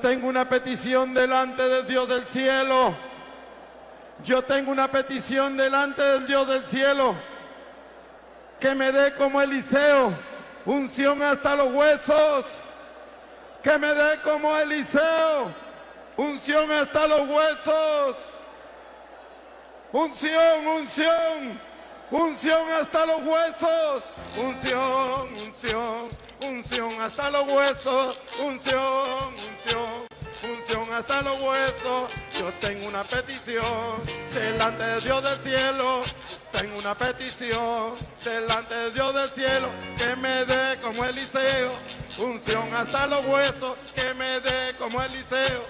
tengo una petición delante del Dios del cielo. Yo tengo una petición delante del Dios del cielo. Que me dé como Eliseo, unción hasta los huesos. Que me dé como Eliseo, unción hasta los huesos. Unción, unción, unción hasta los huesos. Unción, unción, unción hasta los huesos. Unción, unción, unción hasta los huesos. Yo tengo una petición delante de Dios del cielo. Tengo una petición delante de Dios del cielo. Que me dé como Eliseo, unción hasta los huesos. Que me dé como Eliseo,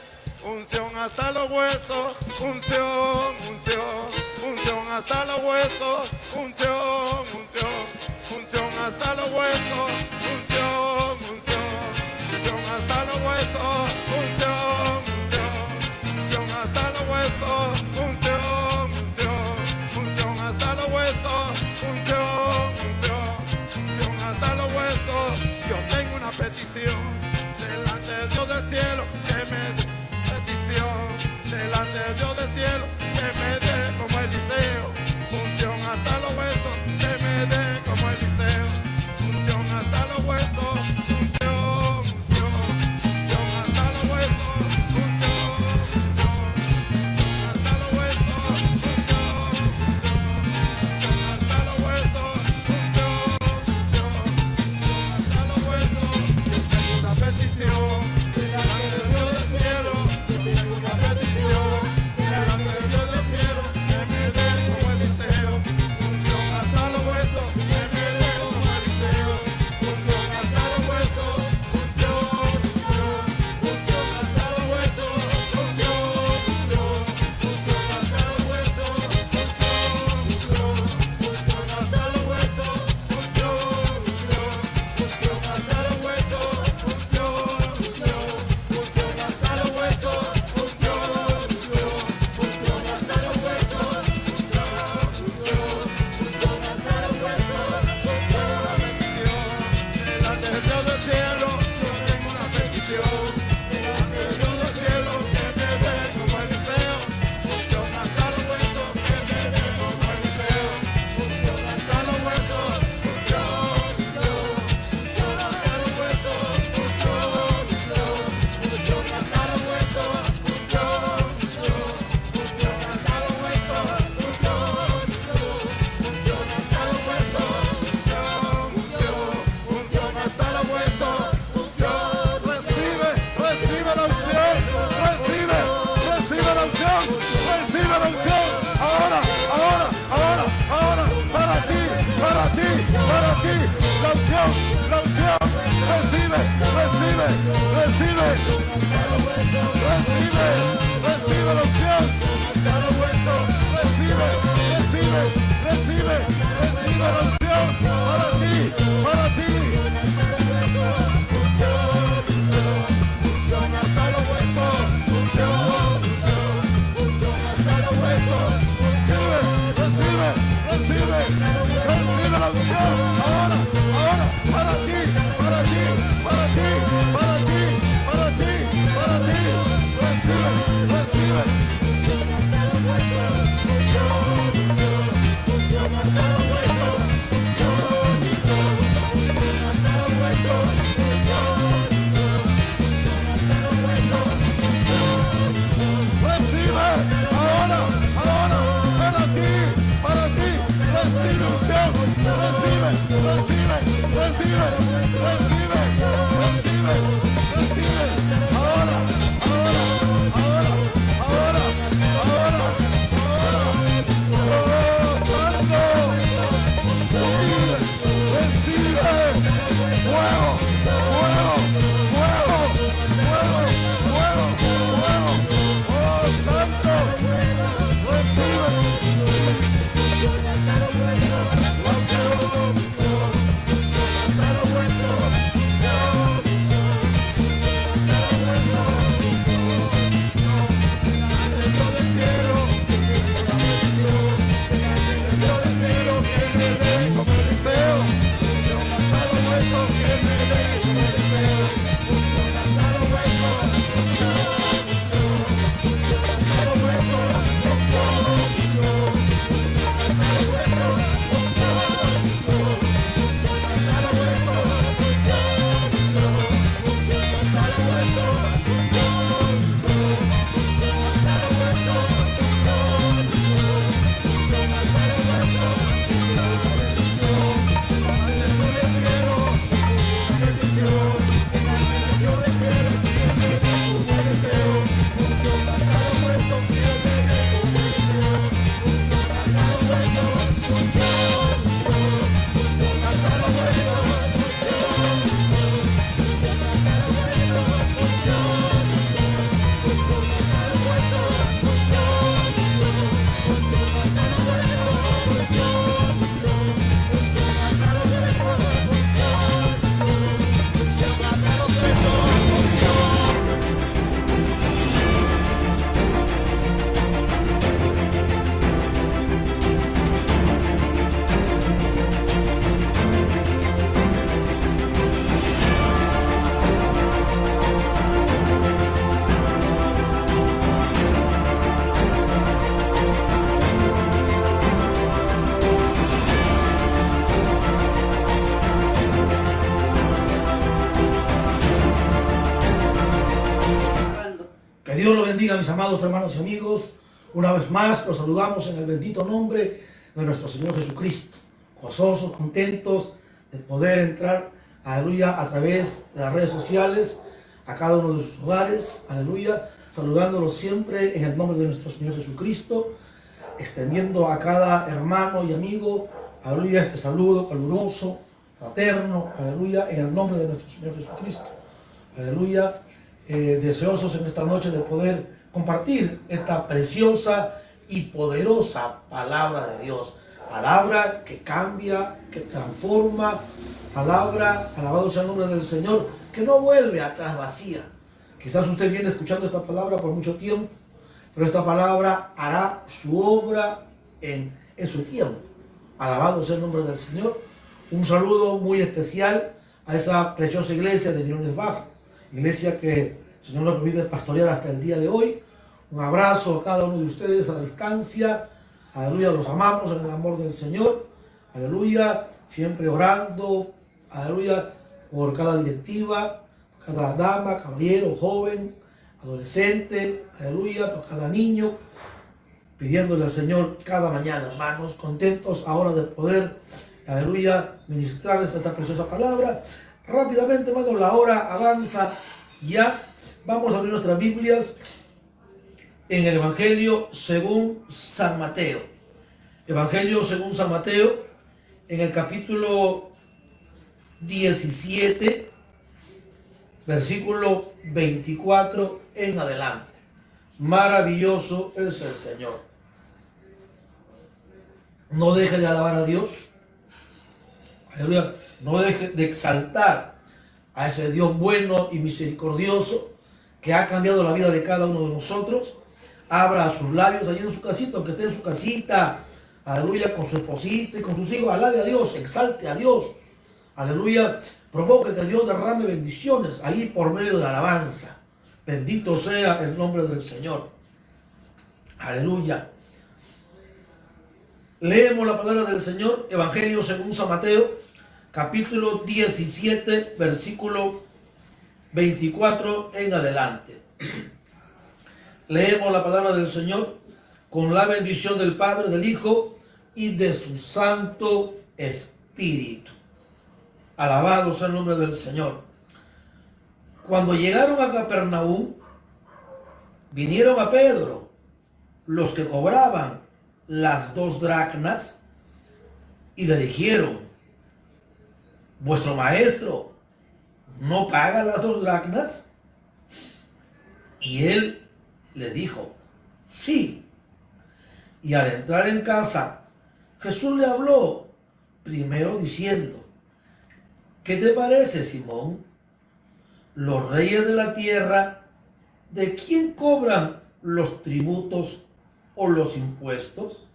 unción hasta los huesos. Unción, unción, unción hasta los huesos. Unción, unción, unción hasta los huesos. Unción, unción, unción hasta los huesos. Unción, unción, unción hasta los huesos. Unción, unción, unción hasta los huesos. Unción, unción, unción hasta los huesos. Yo tengo una petición delante de Dios del cielo. Que me dé delante de Dios del cielo. Que me dé como Eliseo, unción hasta los huesos. Que me dé como Eliseo, unción hasta los huesos. Unción, unción, unción hasta los huesos. Unción, unción, unción hasta los huesos. Unción, unción, unción hasta los huesos. Unción, unción, unción hasta los huesos. Yo tengo una petición delante de Dios del cielo. Tengo una petición delante de Dios del cielo. Que me dé como Eliseo, unción hasta los huesos. Que me dé como Eliseo, unción hasta los huesos. Unción, unción, unción hasta los huesos. Unción, unción, unción hasta los huesos. Unción, unción, unción hasta los huesos. Unción, unción, unción hasta los huesos. Unción, unción, unción hasta los huesos. bendiga, mis amados hermanos y amigos. Una vez más los saludamos en el bendito nombre de nuestro Señor Jesucristo. Gozosos, contentos de poder entrar, aleluya, a través de las redes sociales, a cada uno de sus hogares, aleluya, saludándolos siempre en el nombre de nuestro Señor Jesucristo, extendiendo a cada hermano y amigo, aleluya, este saludo caluroso, fraterno, aleluya, en el nombre de nuestro Señor Jesucristo, aleluya, deseosos en esta noche de poder compartir esta preciosa y poderosa palabra de Dios, palabra que cambia, que transforma, palabra, alabado sea el nombre del Señor, que no vuelve atrás vacía. Quizás usted viene escuchando esta palabra por mucho tiempo, pero esta palabra hará su obra en su tiempo. Alabado sea el nombre del Señor. Un saludo muy especial a esa preciosa iglesia de Mirones Bajo, iglesia que el Señor nos permite pastorear hasta el día de hoy. Un abrazo a cada uno de ustedes a la distancia. Aleluya, los amamos en el amor del Señor. Aleluya, siempre orando, aleluya, por cada directiva, cada dama, caballero, joven, adolescente, aleluya, por cada niño, pidiéndole al Señor cada mañana, hermanos, contentos ahora de poder, aleluya, ministrarles esta preciosa palabra. Rápidamente, hermanos, la hora avanza ya. Vamos a abrir nuestras Biblias en el Evangelio según San Mateo. Evangelio según San Mateo, en el capítulo 17, versículo 24 en adelante. Maravilloso es el Señor. No deje de alabar a Dios. Aleluya. No deje de exaltar a ese Dios bueno y misericordioso que ha cambiado la vida de cada uno de nosotros. Abra sus labios allí en su casita, aunque esté en su casita, aleluya, con su esposita y con sus hijos, alabe a Dios, exalte a Dios, aleluya, provoque que Dios derrame bendiciones ahí por medio de la alabanza. Bendito sea el nombre del Señor, aleluya. Leemos la palabra del Señor, Evangelio según San Mateo, capítulo 17, versículo 24 en adelante. Leemos la palabra del Señor con la bendición del Padre, del Hijo y de su Santo Espíritu. Alabado sea el nombre del Señor. Cuando llegaron a Capernaum, vinieron a Pedro los que cobraban las 2 dracmas y le dijeron: ¿vuestro maestro no paga las 2 dracmas? Y él le dijo: sí. Y al entrar en casa, Jesús le habló primero diciendo: ¿qué te parece, Simón? Los reyes de la tierra, ¿de quién cobran los tributos o los impuestos?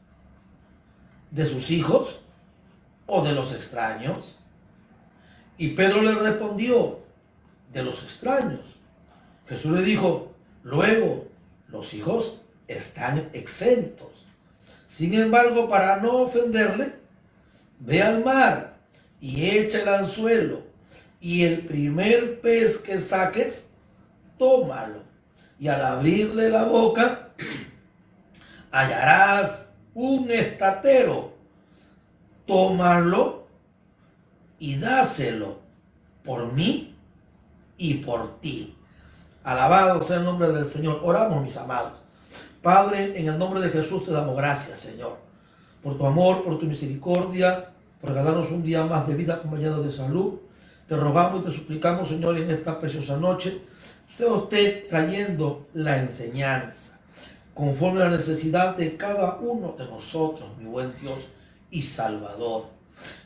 ¿De sus hijos o de los extraños? Y Pedro le respondió: de los extraños. Jesús le dijo: luego, los hijos están exentos. Sin embargo, para no ofenderle, ve al mar y echa el anzuelo, y el primer pez que saques, tómalo. Y al abrirle la boca, hallarás un estatero. Tómalo y dáselo por mí y por ti. Alabado sea el nombre del Señor. Oramos, mis amados. Padre, en el nombre de Jesús te damos gracias, Señor, por tu amor, por tu misericordia, por darnos un día más de vida acompañado de salud. Te rogamos y te suplicamos, Señor, en esta preciosa noche, sea usted trayendo la enseñanza conforme a la necesidad de cada uno de nosotros, mi buen Dios y Salvador.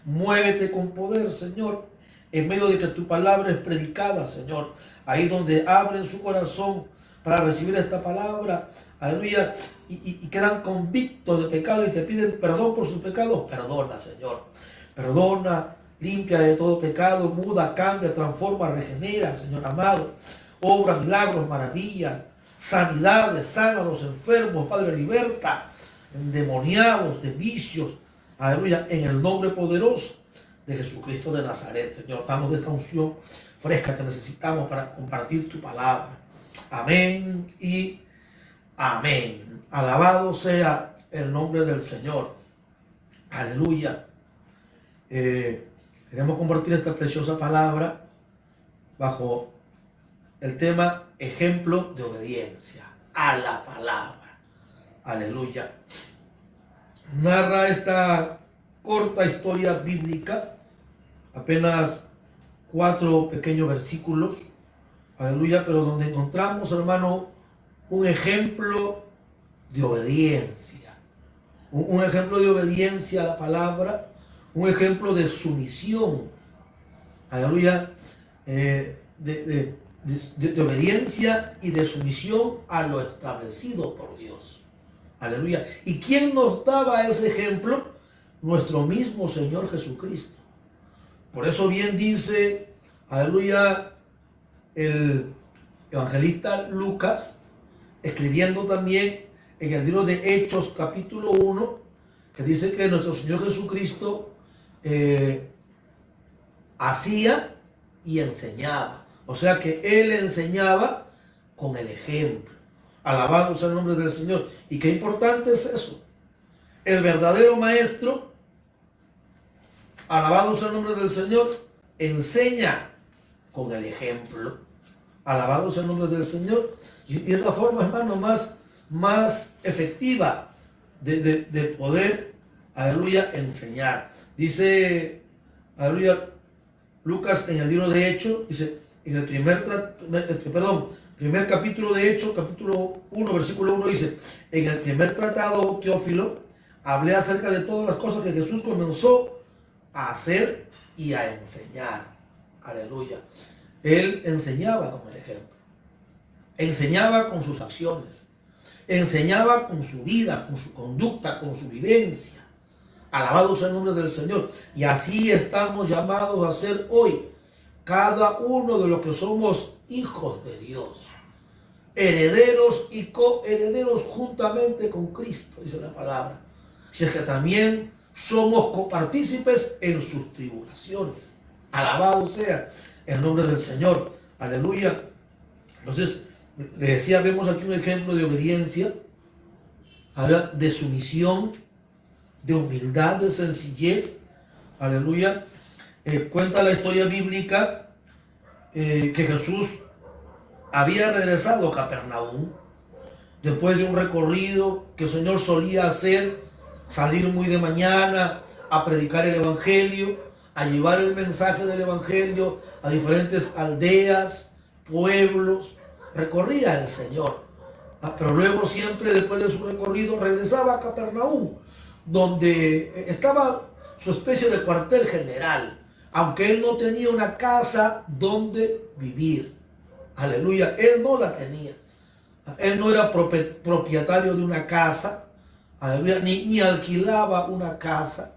Muévete con poder, Señor, en medio de que tu palabra es predicada, Señor, ahí donde abren su corazón para recibir esta palabra, aleluya, y quedan convictos de pecado y te piden perdón por sus pecados. Perdona, Señor, perdona, limpia de todo pecado, muda, cambia, transforma, regenera, Señor amado, obra milagros, maravillas, sanidades, sana a los enfermos, Padre, liberta, endemoniados de vicios, aleluya, en el nombre poderoso de Jesucristo de Nazaret. Señor, damos de esta unción fresca que necesitamos para compartir tu palabra. Amén y Amén. Alabado sea el nombre del Señor. Aleluya. Queremos compartir esta preciosa palabra bajo el tema ejemplo de obediencia a la palabra. Aleluya. Narra esta corta historia bíblica, apenas 4 pequeños versículos, aleluya, pero donde encontramos, hermano, un ejemplo de obediencia, un ejemplo de obediencia a la palabra, un ejemplo de sumisión, aleluya, de obediencia y de sumisión a lo establecido por Dios, aleluya. ¿Y quién nos daba ese ejemplo? Nuestro mismo Señor Jesucristo. Por eso bien dice, aleluya, el evangelista Lucas, escribiendo también en el libro de Hechos capítulo 1, que dice que nuestro Señor Jesucristo hacía y enseñaba. O sea que Él enseñaba con el ejemplo. Alabado sea el nombre del Señor. Y qué importante es eso. El verdadero maestro, alabado sea el nombre del Señor, enseña con el ejemplo. Alabado sea el nombre del Señor. Y es la forma, hermano, más efectiva de poder, aleluya, enseñar. Dice, aleluya, Lucas en el libro de Hechos, dice, en el primer capítulo de Hechos, capítulo 1, versículo 1, dice, en el primer tratado, Teófilo, hablé acerca de todas las cosas que Jesús comenzó a hacer y a enseñar. Aleluya. Él enseñaba con el ejemplo. Enseñaba con sus acciones. Enseñaba con su vida, con su conducta, con su vivencia. Alabado sea el nombre del Señor. Y así estamos llamados a ser hoy cada uno de los que somos hijos de Dios. Herederos y coherederos juntamente con Cristo, dice la palabra. Si es que también somos copartícipes en sus tribulaciones. Alabado sea el nombre del Señor. Aleluya. Entonces, le decía, vemos aquí un ejemplo de obediencia, de sumisión, de humildad, de sencillez. Aleluya. Cuenta la historia bíblica que Jesús había regresado a Capernaum después de un recorrido que el Señor solía hacer, salir muy de mañana a predicar el evangelio, a llevar el mensaje del evangelio a diferentes aldeas, pueblos. Recorría el Señor, pero luego siempre después de su recorrido regresaba a Capernaum, donde estaba su especie de cuartel general, aunque él no tenía una casa donde vivir. Aleluya, él no la tenía. Él no era propietario de una casa, aleluya, ni alquilaba una casa,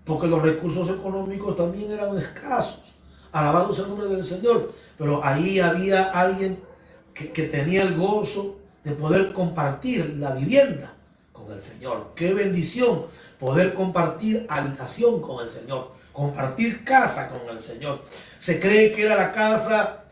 porque los recursos económicos también eran escasos. Alabado sea el nombre del Señor. Pero ahí había alguien que tenía el gozo de poder compartir la vivienda con el Señor. Qué bendición poder compartir habitación con el Señor, compartir casa con el Señor. Se cree que era la casa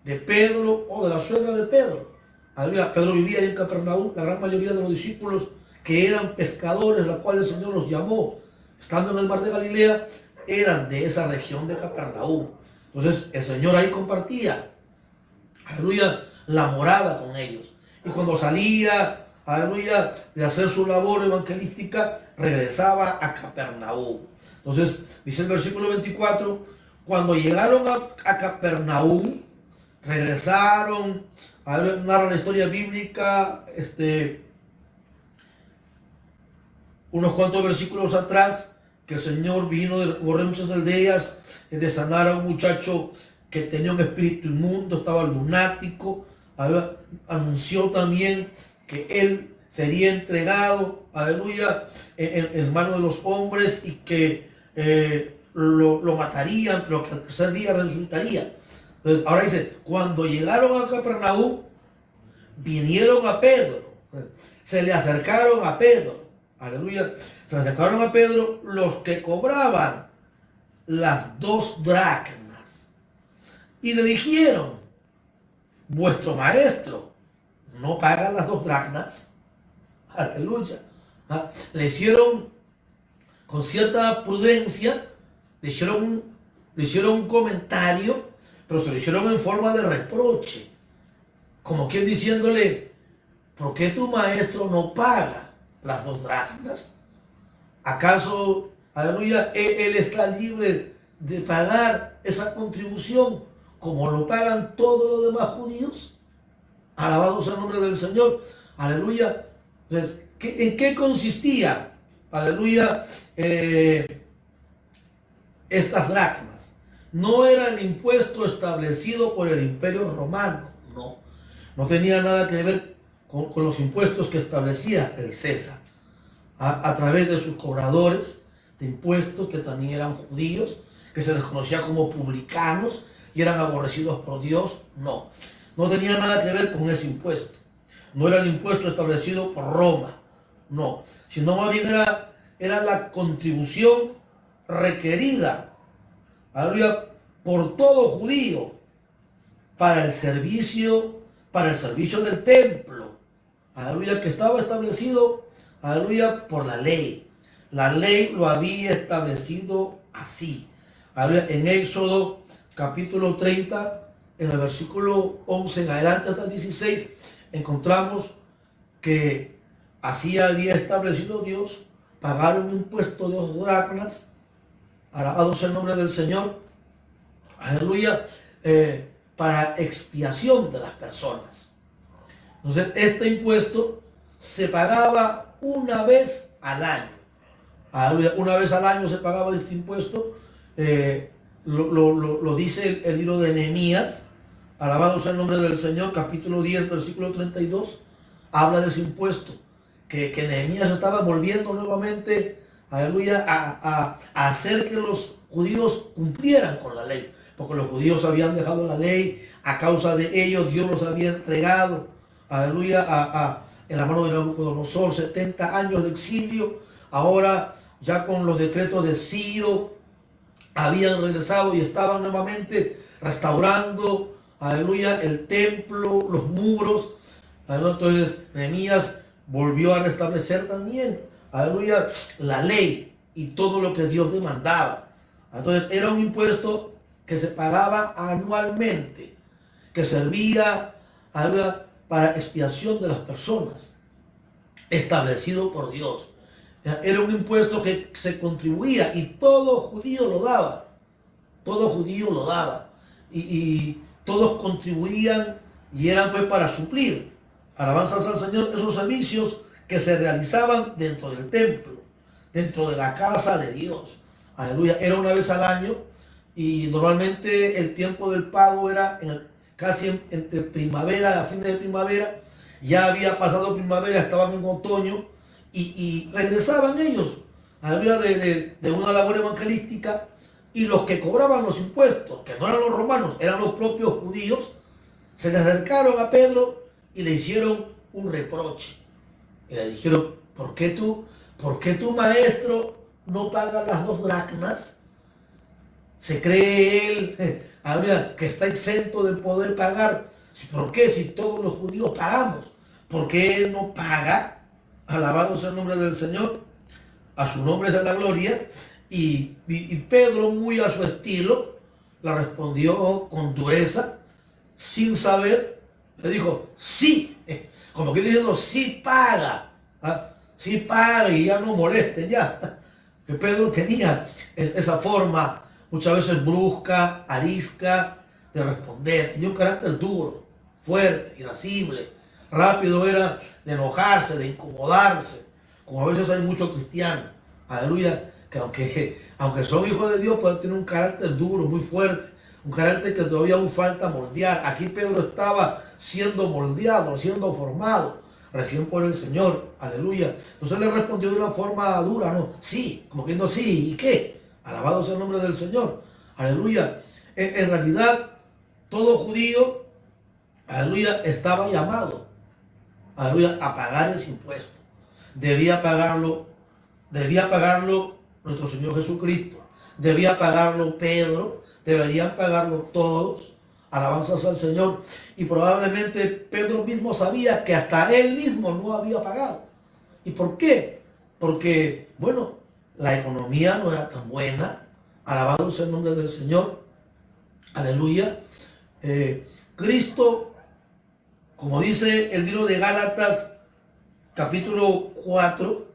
de Pedro o de la suegra de Pedro. Aleluya. Pedro vivía ahí en Capernaum. La gran mayoría de los discípulos que eran pescadores, la cual el Señor los llamó, estando en el mar de Galilea, eran de esa región de Capernaum. Entonces el Señor ahí compartía, aleluya, la morada con ellos. Y cuando salía, aleluya, de hacer su labor evangelística, regresaba a Capernaum. Entonces dice el versículo 24, cuando llegaron a Capernaum, regresaron, narra la historia bíblica, unos cuantos versículos atrás, que el Señor vino de recorrer muchas aldeas, de sanar a un muchacho que tenía un espíritu inmundo, estaba lunático. Anunció también que él sería entregado, aleluya, en manos de los hombres y que lo matarían, pero que al tercer día resucitaría. Entonces, ahora dice, cuando llegaron a Capernaum, vinieron a Pedro, se le acercaron a Pedro, aleluya, se le acercaron a Pedro los que cobraban las 2 dracmas y le dijeron, vuestro maestro no paga las 2 dracmas. Aleluya. Le hicieron con cierta prudencia, le hicieron un comentario, pero se lo hicieron en forma de reproche, como quien diciéndole: ¿por qué tu maestro no paga las 2 dracmas? ¿Acaso, aleluya, él está libre de pagar esa contribución como lo pagan todos los demás judíos? Alabado sea el nombre del Señor. Aleluya. Entonces, ¿en qué consistía, aleluya, estas dracmas? No era el impuesto establecido por el Imperio Romano, no tenía nada que ver con los impuestos que establecía el César a través de sus cobradores de impuestos, que también eran judíos, que se les conocía como publicanos y eran aborrecidos por Dios. No tenía nada que ver con ese impuesto. No era el impuesto establecido por Roma, sino más bien era la contribución requerida, aleluya, por todo judío para el servicio del templo, aleluya, que estaba establecido, aleluya, por la ley. La ley lo había establecido así. Aleluya. En Éxodo capítulo 30, en el versículo 11 en adelante hasta el 16, encontramos que así había establecido Dios pagar un impuesto de 2 dracmas, alabado sea el nombre del Señor, aleluya, para expiación de las personas. Entonces, este impuesto se pagaba una vez al año. Aleluya, una vez al año se pagaba este impuesto. Lo dice el libro de Nehemías, alabado sea el nombre del Señor, capítulo 10, versículo 32, habla de ese impuesto, que Nehemías estaba volviendo nuevamente, aleluya, a hacer que los judíos cumplieran con la ley, porque los judíos habían dejado la ley. A causa de ellos Dios los había entregado, aleluya, en la mano de Nabucodonosor, 70 años de exilio. Ahora, ya con los decretos de Ciro, habían regresado y estaban nuevamente restaurando, aleluya, el templo, los muros. Aleluya. Entonces Nehemías volvió a restablecer también, aleluya, la ley y todo lo que Dios demandaba. Entonces era un impuesto que se pagaba anualmente, que servía, aleluya, para expiación de las personas, establecido por Dios. Era un impuesto que se contribuía y todo judío lo daba. Todo judío lo daba. Y todos contribuían y eran pues para suplir, alabanzas al Señor, esos servicios que se realizaban dentro del templo, dentro de la casa de Dios. Aleluya. Era una vez al año y normalmente el tiempo del pago era casi entre primavera, a fines de primavera. Ya había pasado primavera, estaban en otoño. Y regresaban ellos, aleluya, de una labor evangelística, y los que cobraban los impuestos, que no eran los romanos, eran los propios judíos, se le acercaron a Pedro y le hicieron un reproche. Y le dijeron: ¿por qué tu maestro no paga las 2 dracmas? ¿Se cree él, aleluya, que está exento de poder pagar? ¿Por qué? Si todos los judíos pagamos, ¿por qué él no paga? Alabado sea el nombre del Señor, a su nombre sea la gloria. Y Pedro, muy a su estilo, le respondió con dureza, sin saber, le dijo: sí, como que diciendo: sí paga, sí paga, y ya no molesten ya. Que Pedro tenía esa forma muchas veces brusca, arisca de responder. Tenía un carácter duro, fuerte, irascible. Rápido era de enojarse, de incomodarse, como a veces hay muchos cristianos, aleluya, que aunque son hijos de Dios, pueden tener un carácter duro, muy fuerte, un carácter que todavía aún falta moldear. Aquí Pedro estaba siendo moldeado, siendo formado recién por el Señor, aleluya. Entonces le respondió de una forma dura, sí, como que no, sí, ¿y qué? Alabado sea el nombre del Señor, aleluya. En realidad, todo judío, aleluya, estaba llamado, aleluya, a pagar ese impuesto. Debía pagarlo nuestro Señor Jesucristo, debía pagarlo Pedro, deberían pagarlo todos, alabanzas al Señor. Y probablemente Pedro mismo sabía que hasta él mismo no había pagado. ¿Y por qué? Porque, bueno, la economía no era tan buena. Alabado sea el nombre del Señor. Aleluya. Cristo, como dice el libro de Gálatas, capítulo 4,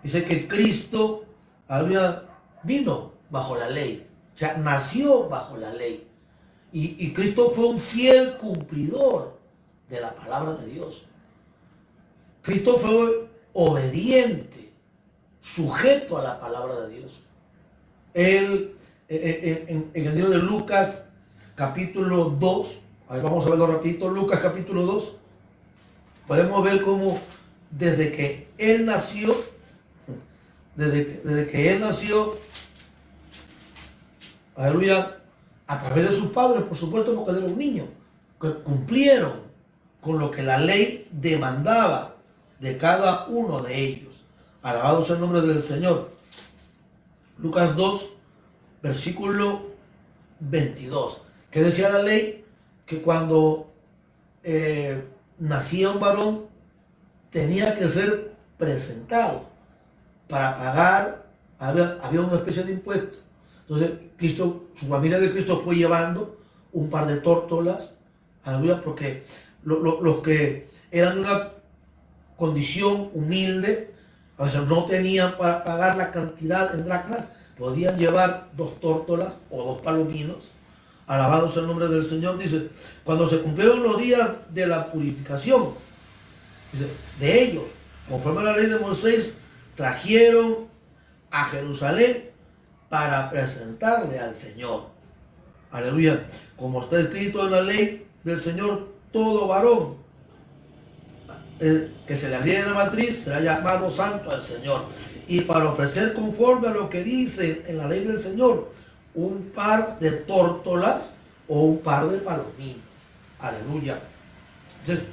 dice que Cristo, aleluya, vino bajo la ley. O sea, nació bajo la ley. Y Cristo fue un fiel cumplidor de la palabra de Dios. Cristo fue obediente, sujeto a la palabra de Dios. Él, en el libro de Lucas, capítulo 2, ahí vamos a verlo rapidito, Lucas capítulo 2, podemos ver cómo desde que Él nació, aleluya, a través de sus padres, por supuesto, porque era un niño, que cumplieron con lo que la ley demandaba de cada uno de ellos. Alabado sea el nombre del Señor. Lucas 2, versículo 22. ¿Qué decía la ley? Que cuando nacía un varón, tenía que ser presentado para pagar, había una especie de impuesto. Entonces, Cristo, su familia de Cristo fue llevando un par de tórtolas, aleluya, porque los que eran de una condición humilde, a veces no tenían para pagar la cantidad en dracmas, podían llevar 2 tórtolas o 2 palominos. Alabado sea el nombre del Señor. Dice, cuando se cumplieron los días de la purificación, dice, de ellos, conforme a la ley de Moisés, trajeron a Jerusalén para presentarle al Señor. Aleluya. Como está escrito en la ley del Señor, todo varón que se le abriera la matriz será llamado santo al Señor. Y para ofrecer conforme a lo que dice en la ley del Señor, un par de tórtolas o un par de palominos. Aleluya. Entonces,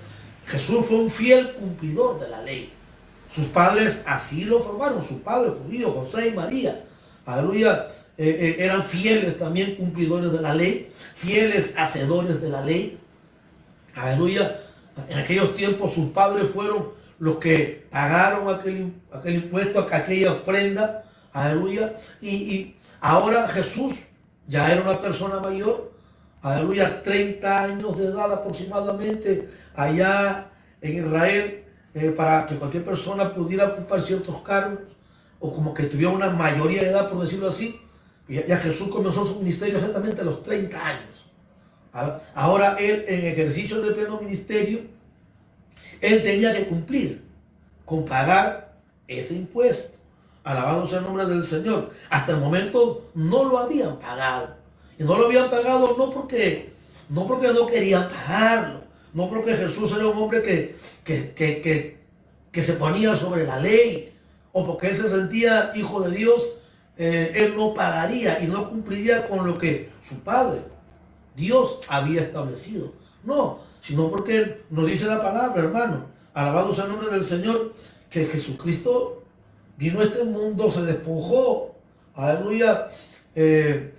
Jesús fue un fiel cumplidor de la ley. Sus padres así lo formaron, sus padres judíos, José y María. Aleluya, eran fieles también cumplidores de la ley, fieles hacedores de la ley. Aleluya, en aquellos tiempos sus padres fueron los que pagaron aquel impuesto, aquella ofrenda. Aleluya, y ahora Jesús ya era una persona mayor. Aleluya, 30 años de edad aproximadamente allá en Israel, para que cualquier persona pudiera ocupar ciertos cargos, o como que tuviera una mayoría de edad, por decirlo así. Ya Jesús comenzó su ministerio exactamente a los 30 años. Ahora él, en ejercicio de pleno ministerio, él tenía que cumplir con pagar ese impuesto. Alabado sea el nombre del Señor. Hasta el momento no lo habían pagado. Y no lo habían pagado no porque no querían pagarlo, no porque Jesús era un hombre que se ponía sobre la ley, o porque él se sentía hijo de Dios. Él no pagaría y no cumpliría con lo que su Padre, Dios, había establecido. No, sino porque nos dice la palabra, hermano, alabado sea el nombre del Señor, que Jesucristo vino a este mundo, se despojó, aleluya, de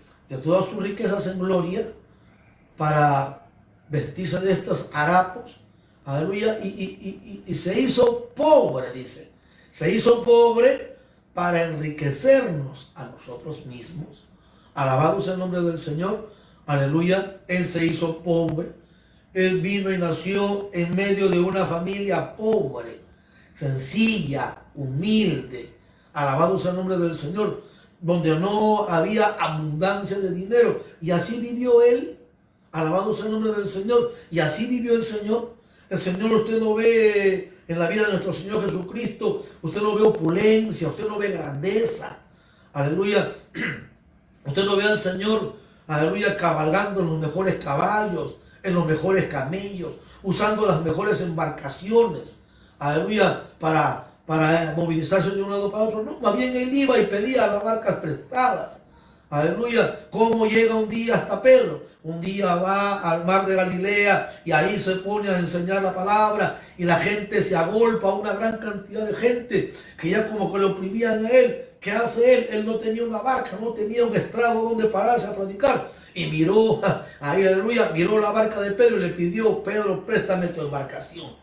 todas sus riquezas en gloria, para vestirse de estos harapos, aleluya, y se hizo pobre, dice. Se hizo pobre para enriquecernos a nosotros mismos. Alabado sea el nombre del Señor, aleluya. Él se hizo pobre. Él vino y nació en medio de una familia pobre, sencilla, humilde. Alabado sea el nombre del Señor, donde no había abundancia de dinero. Y así vivió él. Alabado sea el nombre del Señor. Y así vivió el Señor. El Señor, usted no ve en la vida de nuestro Señor Jesucristo, usted no ve opulencia, usted no ve grandeza. Aleluya. Usted no ve al Señor, aleluya, cabalgando en los mejores caballos, en los mejores camellos, usando las mejores embarcaciones, aleluya, para movilizarse de un lado para otro. No, más bien él iba y pedía las barcas prestadas. Aleluya. ¿Cómo llega un día hasta Pedro? Un día va al mar de Galilea y ahí se pone a enseñar la palabra, y la gente se agolpa, una gran cantidad de gente que ya como que lo oprimían a él. ¿qué hace él? Él no tenía una barca, no tenía un estrado donde pararse a predicar. Y miró, ahí, aleluya, miró la barca de Pedro y le pidió: Pedro, préstame tu embarcación.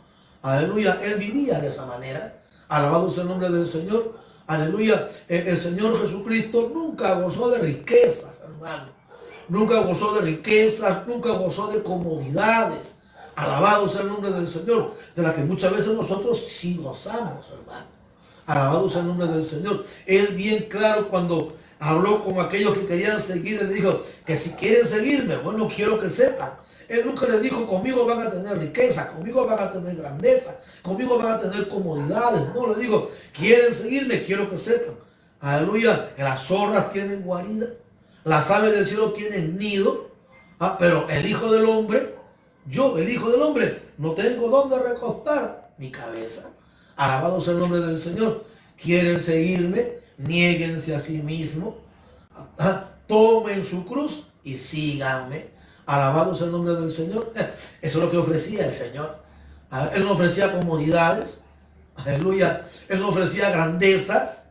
Aleluya, él vivía de esa manera. Alabado sea el nombre del Señor. Aleluya, el Señor Jesucristo nunca gozó de riquezas, hermano. Nunca gozó de riquezas, nunca gozó de comodidades. Alabado sea el nombre del Señor, de la que muchas veces nosotros sí gozamos, hermano. Alabado sea el nombre del Señor. Él bien claro cuando habló con aquellos que querían seguir, él dijo que si quieren seguirme, bueno, quiero que sepan. Él nunca les dijo: conmigo van a tener riqueza, conmigo van a tener grandeza, conmigo van a tener comodidades. No, le dijo: quieren seguirme, quiero que sepan. Aleluya, que las zorras tienen guarida, las aves del cielo tienen nido, pero el Hijo del Hombre, yo, el Hijo del Hombre, no tengo dónde recostar mi cabeza. Alabado sea el nombre del Señor. Quieren seguirme, niéguense a sí mismos, tomen su cruz y síganme. Alabado sea el nombre del Señor. Eso es lo que ofrecía el Señor. Él no ofrecía comodidades. Aleluya. Él no ofrecía grandezas.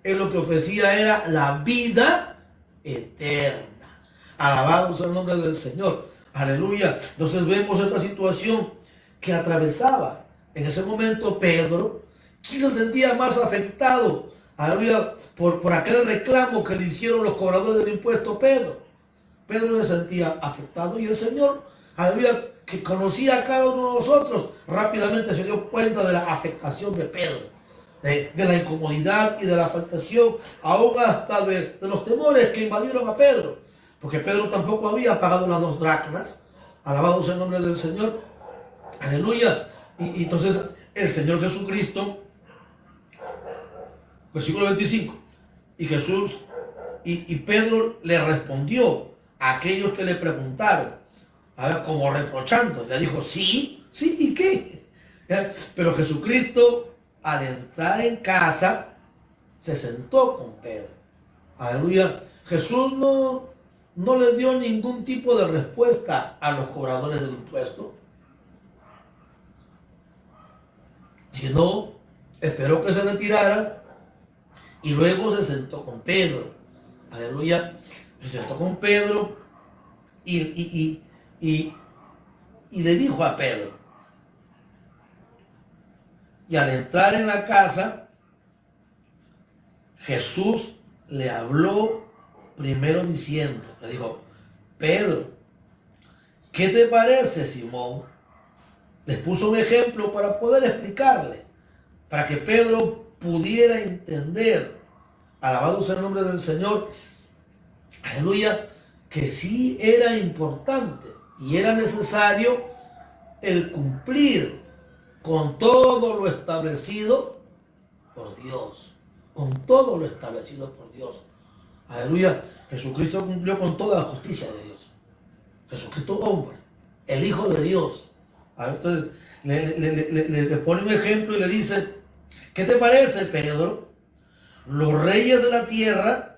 Él lo que ofrecía era la vida eterna. Alabado sea el nombre del Señor. Aleluya. Entonces vemos esta situación que atravesaba en ese momento Pedro. ¿Quién se sentía más afectado? Aleluya. Por aquel reclamo que le hicieron los cobradores del impuesto a Pedro. Pedro se sentía afectado, y el Señor, aleluya, que conocía a cada uno de nosotros, rápidamente se dio cuenta de la afectación de Pedro, de la incomodidad y de la afectación, aún hasta de los temores que invadieron a Pedro, porque Pedro tampoco había pagado las 2 dracmas. Alabado sea el nombre del Señor, aleluya. Y entonces el Señor Jesucristo, versículo 25, y Pedro le respondió a aquellos que le preguntaron, como reprochando. Le dijo: sí, ¿y qué? Pero Jesucristo, al entrar en casa, se sentó con Pedro. Aleluya. Jesús no le dio ningún tipo de respuesta a los cobradores del impuesto, sino esperó que se retiraran y luego se sentó con Pedro. Aleluya. Se sentó con Pedro y le dijo a Pedro. Y al entrar en la casa, Jesús le habló primero diciendo, le dijo: Pedro, ¿qué te parece, Simón? Les puso un ejemplo para poder explicarle, para que Pedro pudiera entender. Alabado sea el nombre del Señor. Aleluya, que sí era importante y era necesario el cumplir con todo lo establecido por Dios. Con todo lo establecido por Dios. Aleluya, Jesucristo cumplió con toda la justicia de Dios. Jesucristo hombre, el Hijo de Dios. Entonces le pone un ejemplo y le dice: ¿qué te parece, Pedro? Los reyes de la tierra,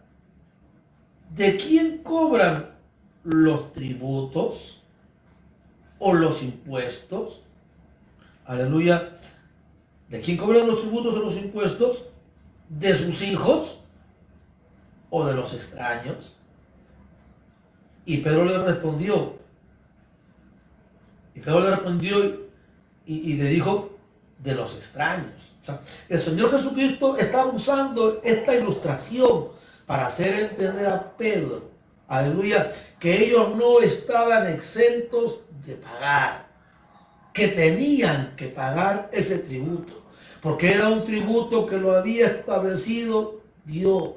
¿de quién cobran los tributos o los impuestos? Aleluya. ¿De quién cobran los tributos o los impuestos? ¿De sus hijos o de los extraños? Y Pedro le respondió. Y le dijo: de los extraños. O sea, el Señor Jesucristo estaba usando esta ilustración para hacer entender a Pedro, aleluya, que ellos no estaban exentos de pagar, que tenían que pagar ese tributo, porque era un tributo que lo había establecido Dios.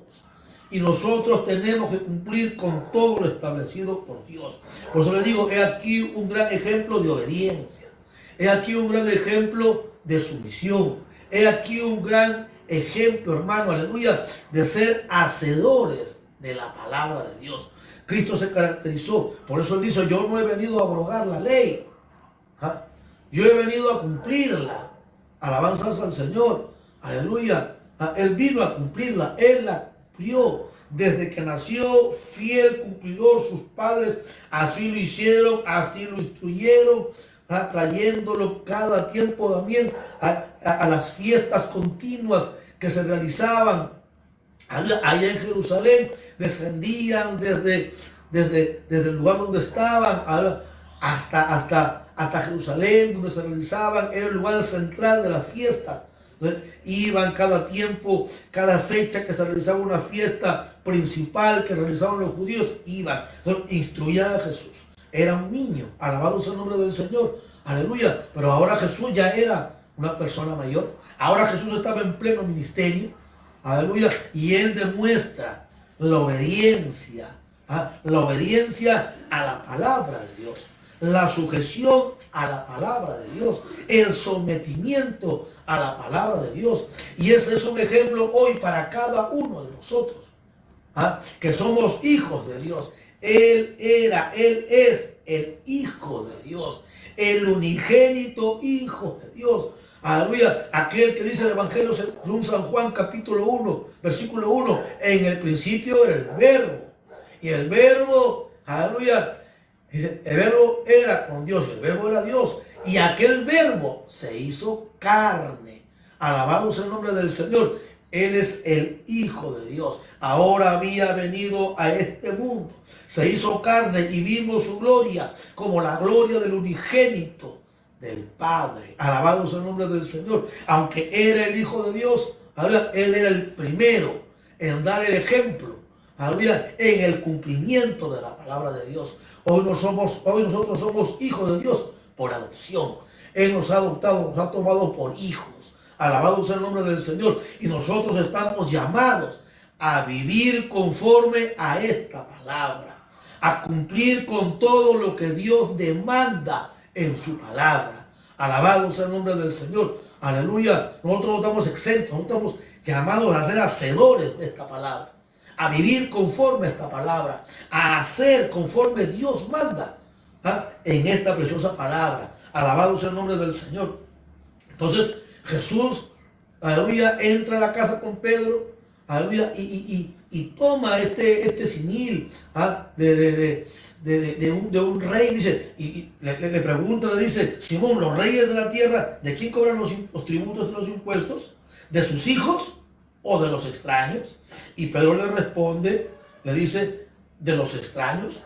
Y nosotros tenemos que cumplir con todo lo establecido por Dios. Por eso le digo, es aquí un gran ejemplo de obediencia. Es aquí un gran ejemplo de sumisión. Es aquí un gran ejemplo, hermano, aleluya, de ser hacedores de la palabra de Dios. Cristo se caracterizó, por eso él dice: yo no he venido a abrogar la ley, yo he venido a cumplirla. Alabanzas al Señor, aleluya. Él vino a cumplirla, él la cumplió. Desde que nació, fiel cumplidor, sus padres así lo hicieron, así lo instruyeron, trayéndolo cada tiempo también a las fiestas continuas que se realizaban Allá en Jerusalén descendían desde el lugar donde estaban hasta Jerusalén, donde se realizaban, era el lugar central de las fiestas. Entonces, iban cada tiempo, cada fecha que se realizaba una fiesta principal que realizaban los judíos, iban. Entonces, instruían a Jesús. Era un niño, alabado sea el nombre del Señor, aleluya. Pero ahora Jesús ya era una persona mayor. Ahora Jesús estaba en pleno ministerio, aleluya. Y él demuestra la obediencia a la palabra de Dios, la sujeción a la palabra de Dios, el sometimiento a la palabra de Dios. Y ese es un ejemplo hoy para cada uno de nosotros, que somos hijos de Dios. Él es el Hijo de Dios, el unigénito Hijo de Dios. Aleluya, aquel que dice el Evangelio según San Juan capítulo 1, versículo 1, en el principio era el Verbo, y el Verbo, aleluya, dice, el Verbo era con Dios, y el Verbo era Dios, y aquel Verbo se hizo carne. Alabado sea el nombre del Señor. Él es el Hijo de Dios. Ahora había venido a este mundo, se hizo carne y vimos su gloria como la gloria del unigénito del Padre. Alabado sea el nombre del Señor. Aunque era el Hijo de Dios, ahora Él era el primero en dar el ejemplo, en el cumplimiento de la palabra de Dios. Hoy nosotros somos hijos de Dios por adopción. Él nos ha adoptado, nos ha tomado por hijos. Alabado sea el nombre del Señor. Y nosotros estamos llamados a vivir conforme a esta palabra, a cumplir con todo lo que Dios demanda en su palabra. Alabado sea el nombre del Señor. Aleluya. Nosotros no estamos exentos, no estamos llamados a ser hacedores de esta palabra, a vivir conforme a esta palabra, a hacer conforme Dios manda en esta preciosa palabra. Alabado sea el nombre del Señor. Entonces Jesús, aleluya, entra a la casa con Pedro, aleluya, y toma este simil de un rey, dice, y le pregunta, le dice, Simón, los reyes de la tierra, ¿de quién cobran los tributos y los impuestos? ¿De sus hijos o de los extraños? Y Pedro le responde, le dice, de los extraños.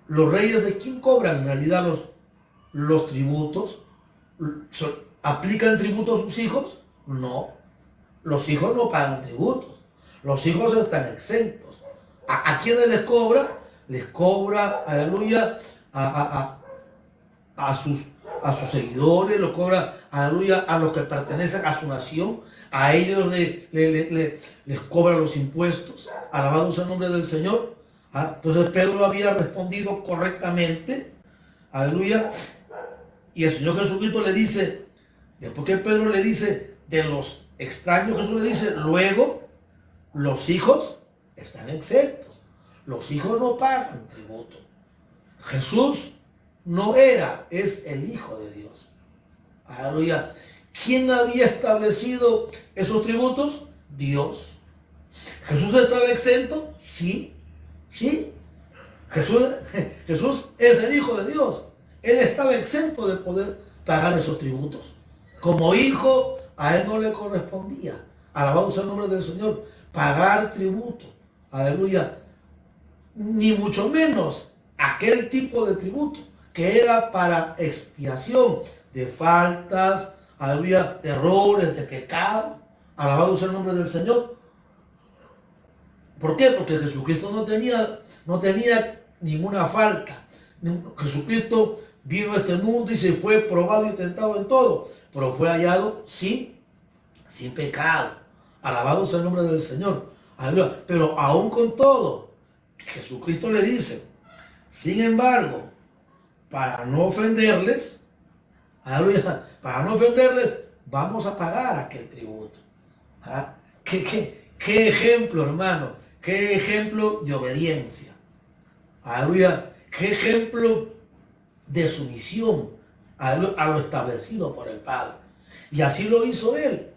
¿Los reyes de quién cobran en realidad los tributos? ¿Aplican tributos a sus hijos? No. Los hijos no pagan tributos. Los hijos están exentos. ¿A quiénes les cobra? Les cobra, aleluya, a sus seguidores, lo cobra, aleluya, a los que pertenecen a su nación. A ellos les cobra los impuestos. Alabado sea el nombre del Señor. Entonces Pedro había respondido correctamente. Aleluya. Y el Señor Jesucristo le dice, después que Pedro le dice de los extraños, Jesús le dice, luego los hijos están exentos. Los hijos no pagan tributo. Jesús no es el Hijo de Dios. Aleluya. ¿Quién había establecido esos tributos? Dios. ¿Jesús estaba exento? Sí. Sí. Jesús es el Hijo de Dios. Él estaba exento de poder pagar esos tributos. Como hijo, a él no le correspondía, alabado sea el nombre del Señor, pagar tributo. Aleluya. Ni mucho menos aquel tipo de tributo que era para expiación de faltas, aleluya, de errores, de pecado. Alabado sea el nombre del Señor. ¿Por qué? Porque Jesucristo no tenía ninguna falta. Jesucristo vino a este mundo y se fue probado y tentado en todo, pero fue hallado sin pecado. Alabado sea el nombre del Señor. Aleluya. Pero aún con todo, Jesucristo le dice, sin embargo, para no ofenderles, aleluya, vamos a pagar aquel tributo. ¿Qué ejemplo, hermano? ¿Qué ejemplo de obediencia? Aleluya. ¿Qué ejemplo de sumisión a lo establecido por el Padre? Y así lo hizo él.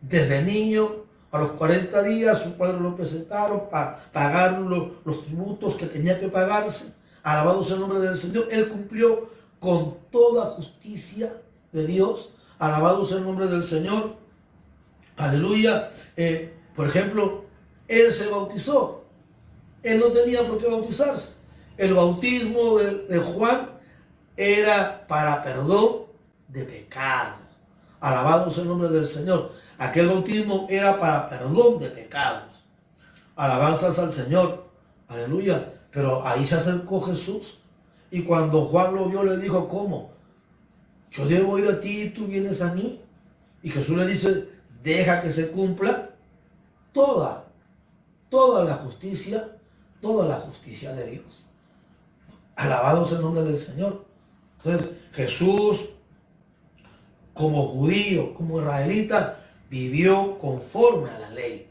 Desde niño, a los 40 días, sus padres lo presentaron para pagar los tributos que tenía que pagarse. Alabado sea el nombre del Señor. Él cumplió con toda justicia de Dios. Alabado sea el nombre del Señor. Aleluya. Por ejemplo, él se bautizó. Él no tenía por qué bautizarse. El bautismo de Juan era para perdón de pecados. Alabado sea el nombre del Señor. Aquel bautismo era para perdón de pecados. Alabanzas al Señor. Aleluya. Pero ahí se acercó Jesús. Y cuando Juan lo vio, le dijo, ¿cómo? Yo debo ir a ti y tú vienes a mí. Y Jesús le dice, deja que se cumpla toda la justicia de Dios. Alabado sea el nombre del Señor. Entonces, Jesús, como judío, como israelita, vivió conforme a la ley.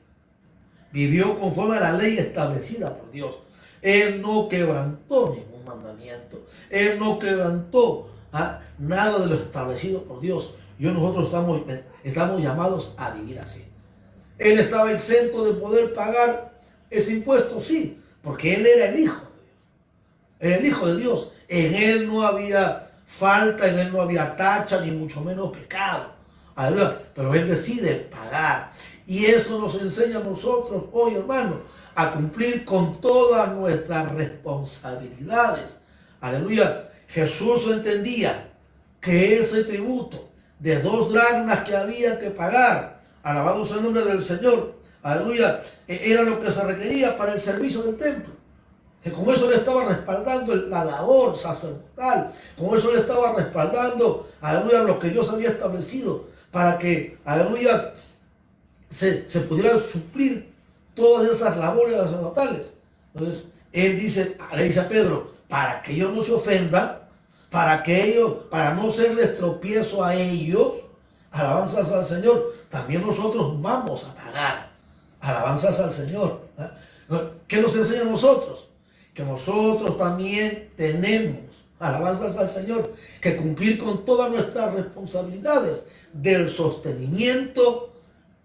Vivió conforme a la ley establecida por Dios. Él no quebrantó ningún mandamiento. Él no quebrantó nada de lo establecido por Dios. Nosotros estamos llamados a vivir así. Él estaba exento de poder pagar ese impuesto, sí, porque él era el Hijo de Dios. Era el Hijo de Dios. En él no había falta, en él no había tacha, ni mucho menos pecado. Aleluya. Pero él decide pagar. Y eso nos enseña a nosotros hoy, hermanos, a cumplir con todas nuestras responsabilidades. Aleluya. Jesús entendía que ese tributo de 2 dracmas que había que pagar, alabado sea el nombre del Señor, aleluya, era lo que se requería para el servicio del templo. Que con eso le estaba respaldando la labor sacerdotal, con eso le estaba respaldando, aleluya, lo que Dios había establecido para que, aleluya, se pudieran suplir todas esas labores sacerdotales. Entonces, él le dice a Pedro, para que ellos no se ofendan, para no serles tropiezo a ellos, alabanzas al Señor, también nosotros vamos a pagar. Alabanzas al Señor. ¿Qué nos enseña a nosotros? Que nosotros también tenemos, alabanzas al Señor, que cumplir con todas nuestras responsabilidades del sostenimiento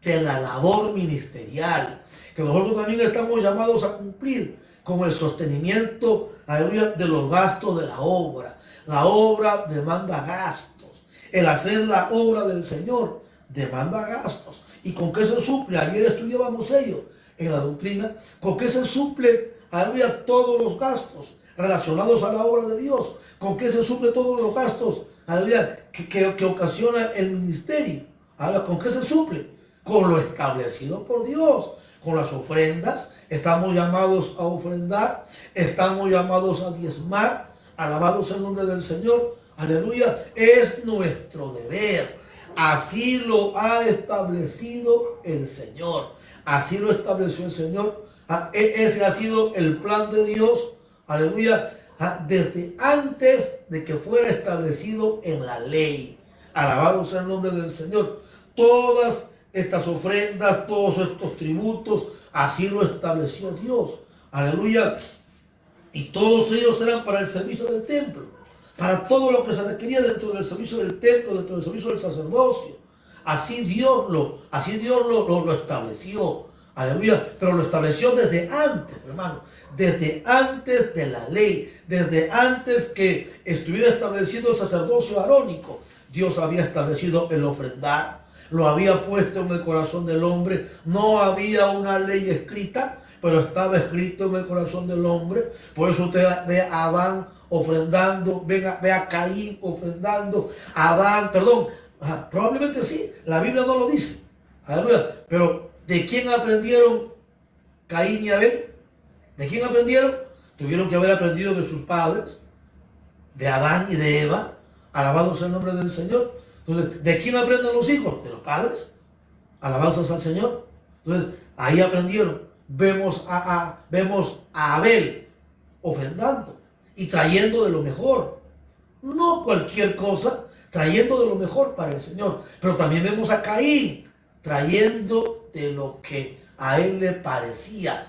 de la labor ministerial. Que nosotros también estamos llamados a cumplir con el sostenimiento, aleluya, de los gastos de la obra. La obra demanda gastos. El hacer la obra del Señor demanda gastos. ¿Y con qué se suple? Ayer estudiábamos ello en la doctrina. ¿Con qué se suple, aleluya, todos los gastos relacionados a la obra de Dios? ¿Con qué se suple todos los gastos, aleluya, que ocasiona el ministerio? Ahora, ¿con qué se suple? Con lo establecido por Dios. Con las ofrendas. Estamos llamados a ofrendar. Estamos llamados a diezmar. Alabado sea el nombre del Señor. Aleluya. Es nuestro deber. Así lo ha establecido el Señor. Así lo estableció el Señor. Ese ha sido el plan de Dios. Aleluya. Desde antes de que fuera establecido en la ley. Alabado sea el nombre del Señor. Todas estas ofrendas, todos estos tributos, así lo estableció Dios. Aleluya. Y todos ellos eran para el servicio del templo, para todo lo que se requería dentro del servicio del templo, dentro del servicio del sacerdocio. Así Dios lo estableció. Aleluya. Pero lo estableció desde antes, hermano. Desde antes de la ley. Desde antes que estuviera establecido el sacerdocio arónico. Dios había establecido el ofrendar. Lo había puesto en el corazón del hombre. No había una ley escrita, pero estaba escrito en el corazón del hombre. Por eso usted ve a Adán ofrendando, ve a Caín ofrendando, probablemente sí, la Biblia no lo dice. Aleluya. Pero ¿de quién aprendieron Caín y Abel? ¿De quién aprendieron? Tuvieron que haber aprendido de sus padres, de Adán y de Eva. Alabado sea el nombre del Señor. Entonces, ¿de quién aprenden los hijos? De los padres. Alabanzas al Señor. Entonces, ahí aprendieron. Vemos a Abel ofrendando y trayendo de lo mejor. No cualquier cosa, trayendo de lo mejor para el Señor. Pero también vemos a Caín trayendo de lo que a él le parecía.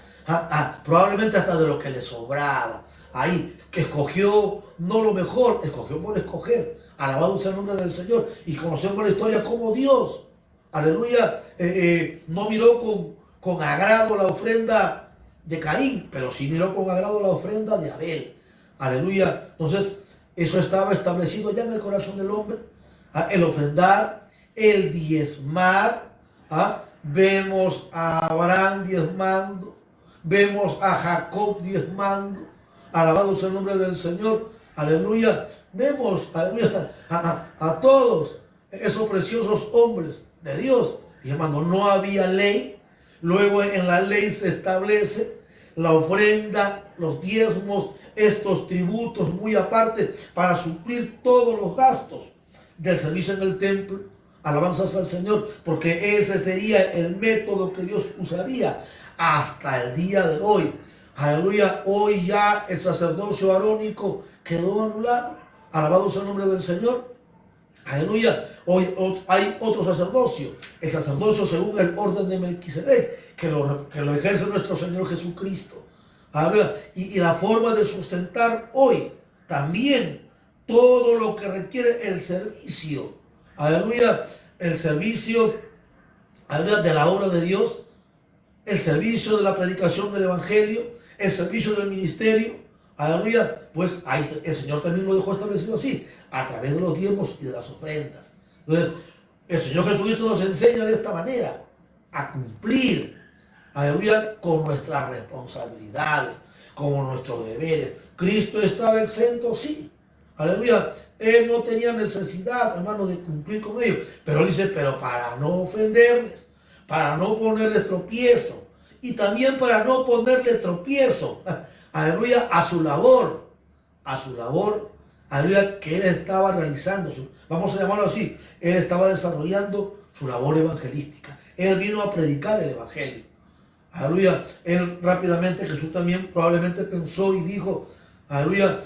Probablemente hasta de lo que le sobraba. Ahí escogió no lo mejor, escogió por escoger. Alabado sea el nombre del Señor. Y conocemos la historia como Dios, aleluya, no miró con agrado la ofrenda de Caín, pero sí miró con agrado la ofrenda de Abel. Aleluya. Entonces, eso estaba establecido ya en el corazón del hombre. El ofrendar, el diezmar, vemos a Abraham diezmando, vemos a Jacob diezmando, alabado sea el nombre del Señor, aleluya, vemos, aleluya, a todos esos preciosos hombres de Dios. Y hermano, no había ley, luego en la ley se establece la ofrenda, los diezmos, estos tributos muy aparte para suplir todos los gastos del servicio en el templo. Alabanzas al Señor, porque ese sería el método que Dios usaría hasta el día de hoy. Aleluya, hoy ya el sacerdocio arónico quedó anulado. Alabado sea el nombre del Señor. Aleluya, hoy hay otro sacerdocio, el sacerdocio según el orden de Melquisedec, que lo ejerce nuestro Señor Jesucristo. Aleluya, y la forma de sustentar hoy también todo lo que requiere el servicio. Aleluya, el servicio, aleluya, de la obra de Dios, el servicio de la predicación del Evangelio, el servicio del ministerio, aleluya, pues ahí el Señor también lo dejó establecido así, a través de los diezmos y de las ofrendas. Entonces, el Señor Jesucristo nos enseña de esta manera a cumplir, aleluya, con nuestras responsabilidades, con nuestros deberes. ¿Cristo estaba exento? Sí. Aleluya, Él no tenía necesidad, hermano, de cumplir con ellos, pero Él dice, pero para no ofenderles, para no ponerles tropiezo, y también para no ponerle tropiezo, aleluya, a su labor, aleluya, que Él estaba realizando, vamos a llamarlo así, Él estaba desarrollando su labor evangelística, Él vino a predicar el Evangelio, aleluya. Él rápidamente, Jesús también probablemente pensó y dijo, aleluya,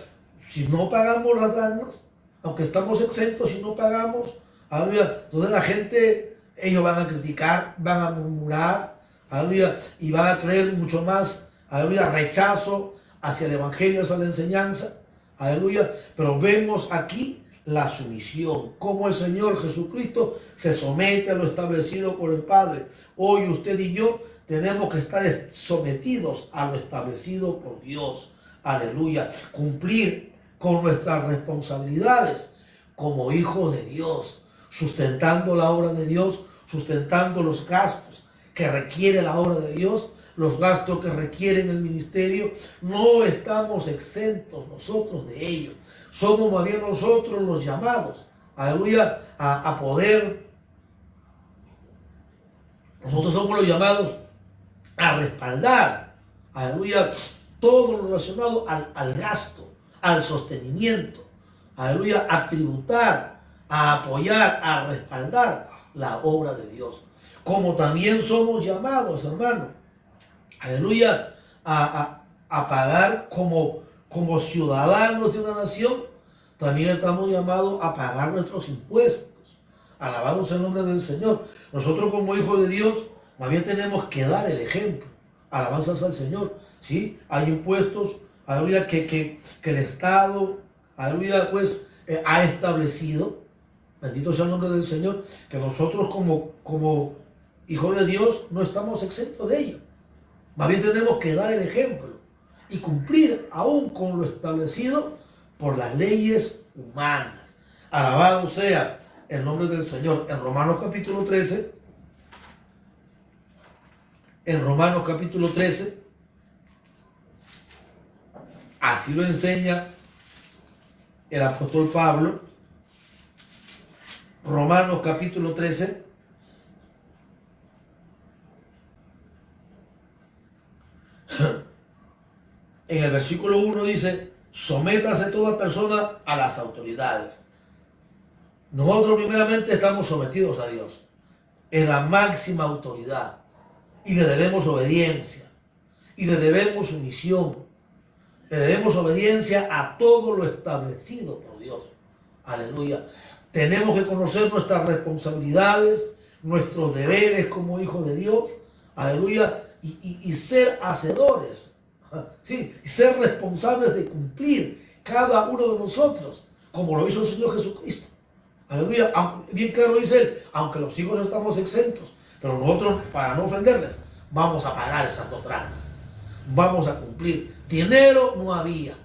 si no pagamos las dracmas, aunque estamos exentos, si no pagamos, aleluya, entonces la gente, ellos van a criticar, van a murmurar, aleluya, y van a creer mucho más, aleluya, rechazo hacia el Evangelio, hacia la enseñanza, aleluya. Pero vemos aquí la sumisión, cómo el Señor Jesucristo se somete a lo establecido por el Padre. Hoy usted y yo tenemos que estar sometidos a lo establecido por Dios, aleluya, cumplir con nuestras responsabilidades como hijos de Dios, sustentando la obra de Dios, sustentando los gastos que requiere la obra de Dios, los gastos que requieren el ministerio. No estamos exentos nosotros de ello. Somos más bien nosotros los llamados, aleluya, a poder. Nosotros somos los llamados a respaldar, aleluya, todo lo relacionado al gasto, al sostenimiento, aleluya, a tributar, a apoyar, a respaldar la obra de Dios. Como también somos llamados, hermano, aleluya, a pagar como ciudadanos de una nación, también estamos llamados a pagar nuestros impuestos. Alabado sea el nombre del Señor. Nosotros como hijos de Dios, más bien tenemos que dar el ejemplo. Alabanzas al Señor. ¿Sí? Hay impuestos, aleluya, que el Estado, aleluya, pues ha establecido. Bendito sea el nombre del Señor, que nosotros como hijos de Dios no estamos exentos de ello. Más bien tenemos que dar el ejemplo y cumplir aún con lo establecido por las leyes humanas. Alabado sea el nombre del Señor. En Romanos capítulo 13, así lo enseña el apóstol Pablo. Romanos capítulo 13. En el versículo 1 dice, sométase toda persona a las autoridades. Nosotros primeramente estamos sometidos a Dios, en la máxima autoridad, y le debemos obediencia, y le debemos sumisión, le debemos obediencia a todo lo establecido por Dios. Aleluya. Tenemos que conocer nuestras responsabilidades, nuestros deberes como hijos de Dios, aleluya, y ser hacedores, sí, y ser responsables de cumplir cada uno de nosotros, como lo hizo el Señor Jesucristo. Aleluya, bien claro dice Él, aunque los hijos estamos exentos, pero nosotros, para no ofenderles, vamos a pagar esas 2 dracmas, vamos a cumplir. Dinero no había,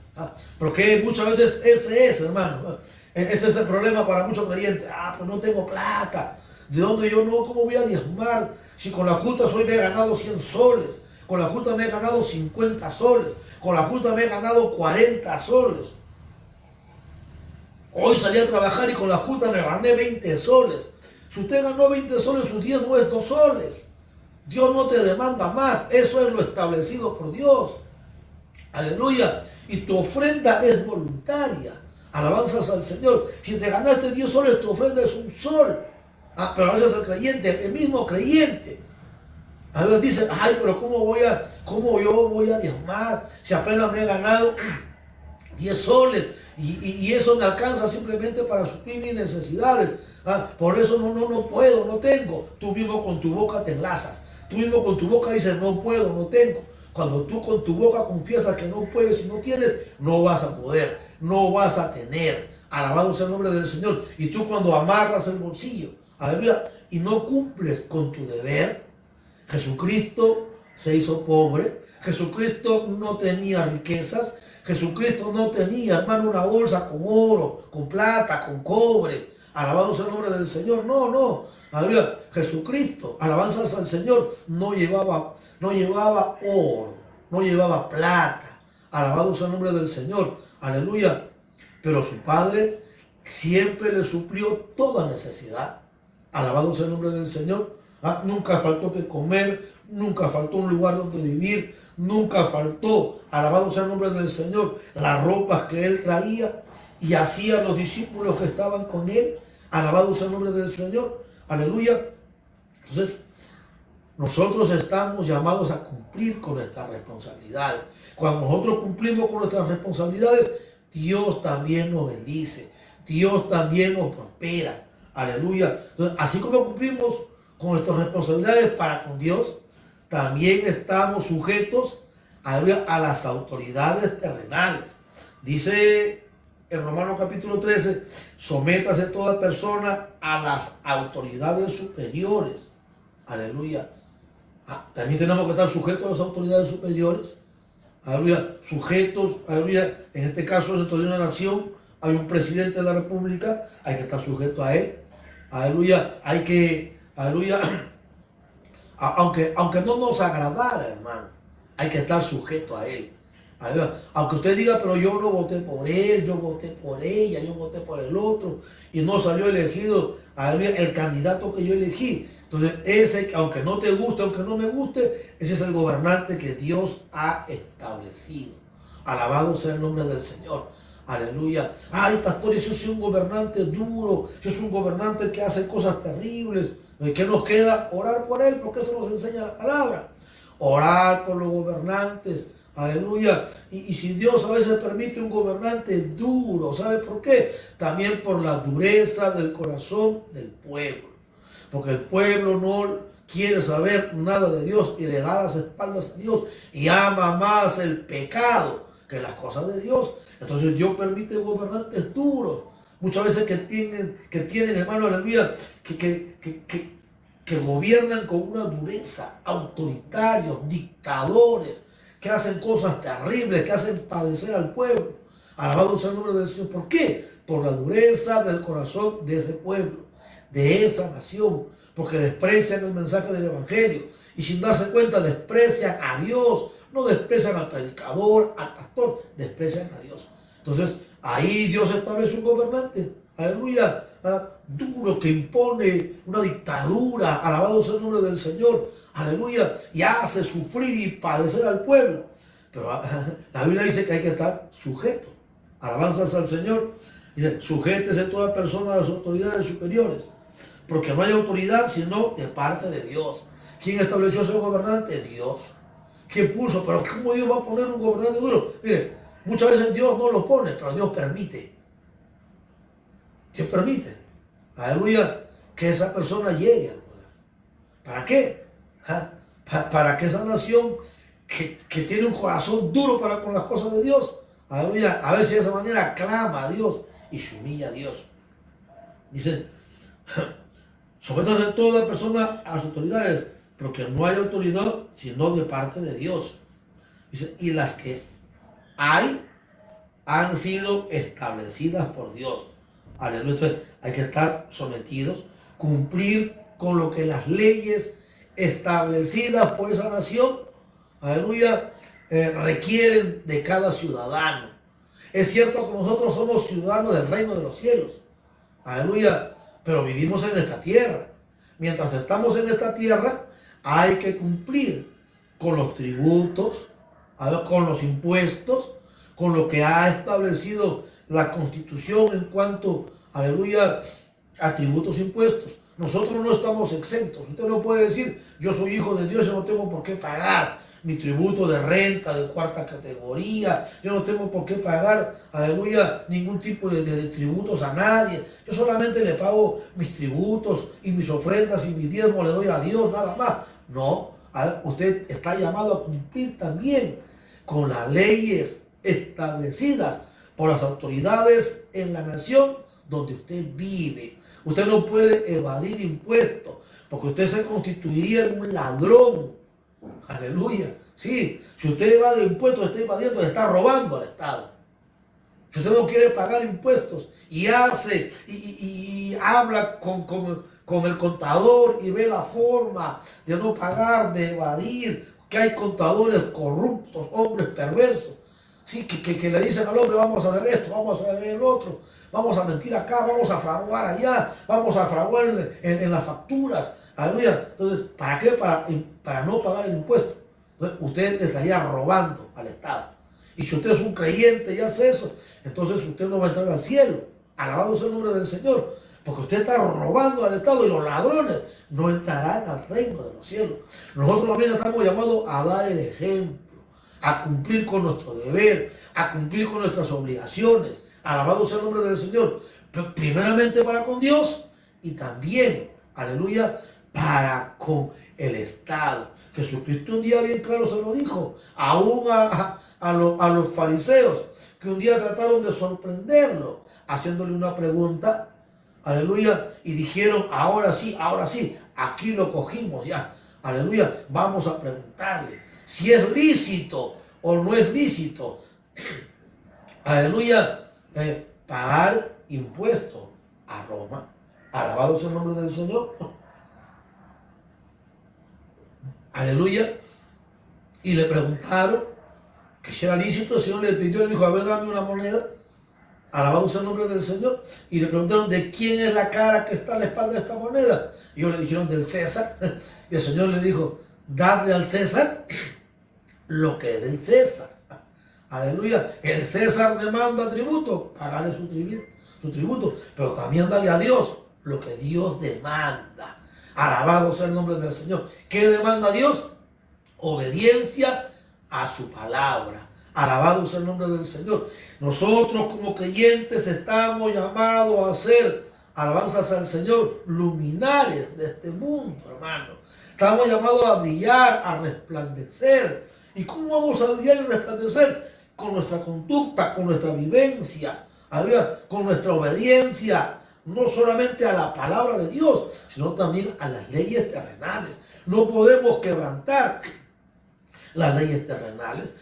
porque muchas veces ese es, hermano, ese es el problema para muchos creyentes. Pues no tengo plata, ¿De dónde yo no? ¿Cómo voy a diezmar? Si con la justa hoy me he ganado 100 soles, con la justa me he ganado 50 soles, con la justa me he ganado 40 soles. Hoy salí a trabajar y con la justa me gané 20 soles. Si usted ganó 20 soles, sus diezmo es 2 soles. Dios no te demanda más. Eso es lo establecido por Dios. Aleluya. Y tu ofrenda es voluntaria. Alabanzas al Señor. Si te ganaste 10 soles, tu ofrenda es 1 sol. Pero a veces el creyente, el mismo creyente, a veces dice, ay, pero ¿cómo yo voy a diezmar si apenas me he ganado 10 soles? Y eso me alcanza simplemente para suplir mis necesidades. Por eso no puedo, no tengo. Tú mismo con tu boca te enlazas. Tú mismo con tu boca dices, no puedo, no tengo. Cuando tú con tu boca confiesas que no puedes y no tienes, no vas a poder, no vas a tener. Alabado sea el nombre del Señor. Y tú cuando amarras el bolsillo, aleluya, y no cumples con tu deber, Jesucristo se hizo pobre, Jesucristo no tenía riquezas, Jesucristo no tenía, hermano, una bolsa con oro, con plata, con cobre. Alabado sea el nombre del Señor. No. Aleluya. Jesucristo, alabanzas al Señor, no llevaba oro, no llevaba plata. Alabado sea el nombre del Señor. Aleluya. Pero su Padre siempre le suplió toda necesidad. Alabado sea el nombre del Señor. Nunca faltó que comer, nunca faltó un lugar donde vivir, nunca faltó, alabado sea el nombre del Señor, las ropas que Él traía y hacía los discípulos que estaban con Él. Alabado sea el nombre del Señor. Aleluya. Entonces, nosotros estamos llamados a cumplir con nuestras responsabilidades. Cuando nosotros cumplimos con nuestras responsabilidades, Dios también nos bendice. Dios también nos prospera. Aleluya. Entonces, así como cumplimos con nuestras responsabilidades para con Dios, también estamos sujetos a las autoridades terrenales. Dice en Romanos capítulo 13, sométase toda persona a las autoridades superiores. Aleluya. También tenemos que estar sujetos a las autoridades superiores. Aleluya. Sujetos, aleluya. En este caso, dentro de una nación, hay un presidente de la república, hay que estar sujeto a él. Aleluya. Aleluya. Aunque no nos agradara, hermano, hay que estar sujeto a él. Aleluya. Aunque usted diga, pero yo no voté por él, yo voté por ella, yo voté por el otro, y no salió elegido, aleluya, el candidato que yo elegí. Entonces, ese, aunque no te guste, aunque no me guste, ese es el gobernante que Dios ha establecido. Alabado sea el nombre del Señor. Aleluya. Ay, pastor, eso es un gobernante duro, eso es un gobernante que hace cosas terribles. ¿Qué nos queda? Orar por él, porque eso nos enseña la palabra. Orar por los gobernantes. Aleluya. Y si Dios a veces permite un gobernante duro, ¿sabe por qué? También por la dureza del corazón del pueblo. Porque el pueblo no quiere saber nada de Dios y le da las espaldas a Dios y ama más el pecado que las cosas de Dios. Entonces Dios permite gobernantes duros. Muchas veces que tienen, hermano, aleluya, que gobiernan con una dureza, autoritarios, dictadores, que hacen cosas terribles, que hacen padecer al pueblo. Alabado sea el nombre del Señor. ¿Por qué? Por la dureza del corazón de ese pueblo, de esa nación, porque desprecian el mensaje del Evangelio y sin darse cuenta desprecian a Dios, no desprecian al predicador, al pastor, desprecian a Dios. Entonces, ahí Dios establece un gobernante, aleluya, duro, que impone una dictadura, alabado sea el nombre del Señor, aleluya, y hace sufrir y padecer al pueblo. Pero la Biblia dice que hay que estar sujeto. Alabanzas al Señor. Dice, sujétese toda persona a las autoridades superiores, porque no hay autoridad sino de parte de Dios. ¿Quién estableció ese gobernante? Dios. ¿Quién puso? Pero ¿cómo Dios va a poner un gobernante duro? Mire, muchas veces Dios no lo pone, pero Dios permite. Dios permite, aleluya, que esa persona llegue al poder. ¿Para qué? Para que esa nación que tiene un corazón duro para con las cosas de Dios, aleluya, a ver si de esa manera clama a Dios y se humilla a Dios. Dice, sométase toda persona a las autoridades, porque no hay autoridad sino de parte de Dios. Dice, y las que hay han sido establecidas por Dios. Aleluya. Entonces hay que estar sometidos, cumplir con lo que las leyes establecidas por esa nación, aleluya, requieren de cada ciudadano. Es cierto que nosotros somos ciudadanos del reino de los cielos, aleluya, pero vivimos en esta tierra. Mientras estamos en esta tierra, hay que cumplir con los tributos, con los impuestos, con lo que ha establecido la Constitución en cuanto, aleluya, a tributos e impuestos. Nosotros no estamos exentos. Usted no puede decir, yo soy hijo de Dios, yo no tengo por qué pagar mi tributo de renta de cuarta categoría, yo no tengo por qué pagar, aleluya, ningún tipo de tributos a nadie. Yo solamente le pago mis tributos y mis ofrendas y mis diezmos le doy a Dios, nada más. No, usted está llamado a cumplir también con las leyes establecidas por las autoridades en la nación donde usted vive. Usted no puede evadir impuestos, porque usted se constituiría en un ladrón. Aleluya. Sí, si usted evade impuestos, está evadiendo, está robando al Estado. Si usted no quiere pagar impuestos y hace y habla con el contador y ve la forma de no pagar, de evadir, que hay contadores corruptos, hombres perversos, sí, que le dicen al hombre, vamos a hacer esto, vamos a hacer el otro, vamos a mentir acá, vamos a fraguar allá, vamos a fraguar en las facturas. Aleluya. Entonces, ¿para qué? Para no pagar el impuesto. Entonces, usted estaría robando al Estado. Y si usted es un creyente y hace eso, entonces usted no va a entrar al cielo. Alabado sea el nombre del Señor. Porque usted está robando al Estado y los ladrones no entrarán al reino de los cielos. Nosotros también estamos llamados a dar el ejemplo, a cumplir con nuestro deber, a cumplir con nuestras obligaciones. Alabado sea el nombre del Señor. Pero primeramente para con Dios y también, aleluya, para con el Estado. Jesucristo un día bien claro se lo dijo, aún a los fariseos, que un día trataron de sorprenderlo, haciéndole una pregunta, aleluya, y dijeron, ahora sí, aquí lo cogimos ya, aleluya, vamos a preguntarle si es lícito o no es lícito, aleluya, pagar impuestos a Roma. Alabado sea el nombre del Señor. Aleluya. Y le preguntaron que si era lícito. El Señor le pidió, le dijo, a ver, dame una moneda. Alabado sea el nombre del Señor. Y le preguntaron, ¿de quién es la cara que está a la espalda de esta moneda? Y ellos le dijeron, del César. Y el Señor le dijo, dadle al César lo que es del César. Aleluya. El César demanda tributo, pagarle su tributo. Pero también dale a Dios lo que Dios demanda. Alabado sea el nombre del Señor. ¿Qué demanda Dios? Obediencia a su palabra. Alabado sea el nombre del Señor. Nosotros como creyentes estamos llamados a ser, alabanzas al Señor, luminares de este mundo, hermano. Estamos llamados a brillar, a resplandecer. ¿Y cómo vamos a brillar y resplandecer? Con nuestra conducta, con nuestra vivencia, con nuestra obediencia, no solamente a la palabra de Dios, sino también a las leyes terrenales. No podemos quebrantar las leyes terrenales.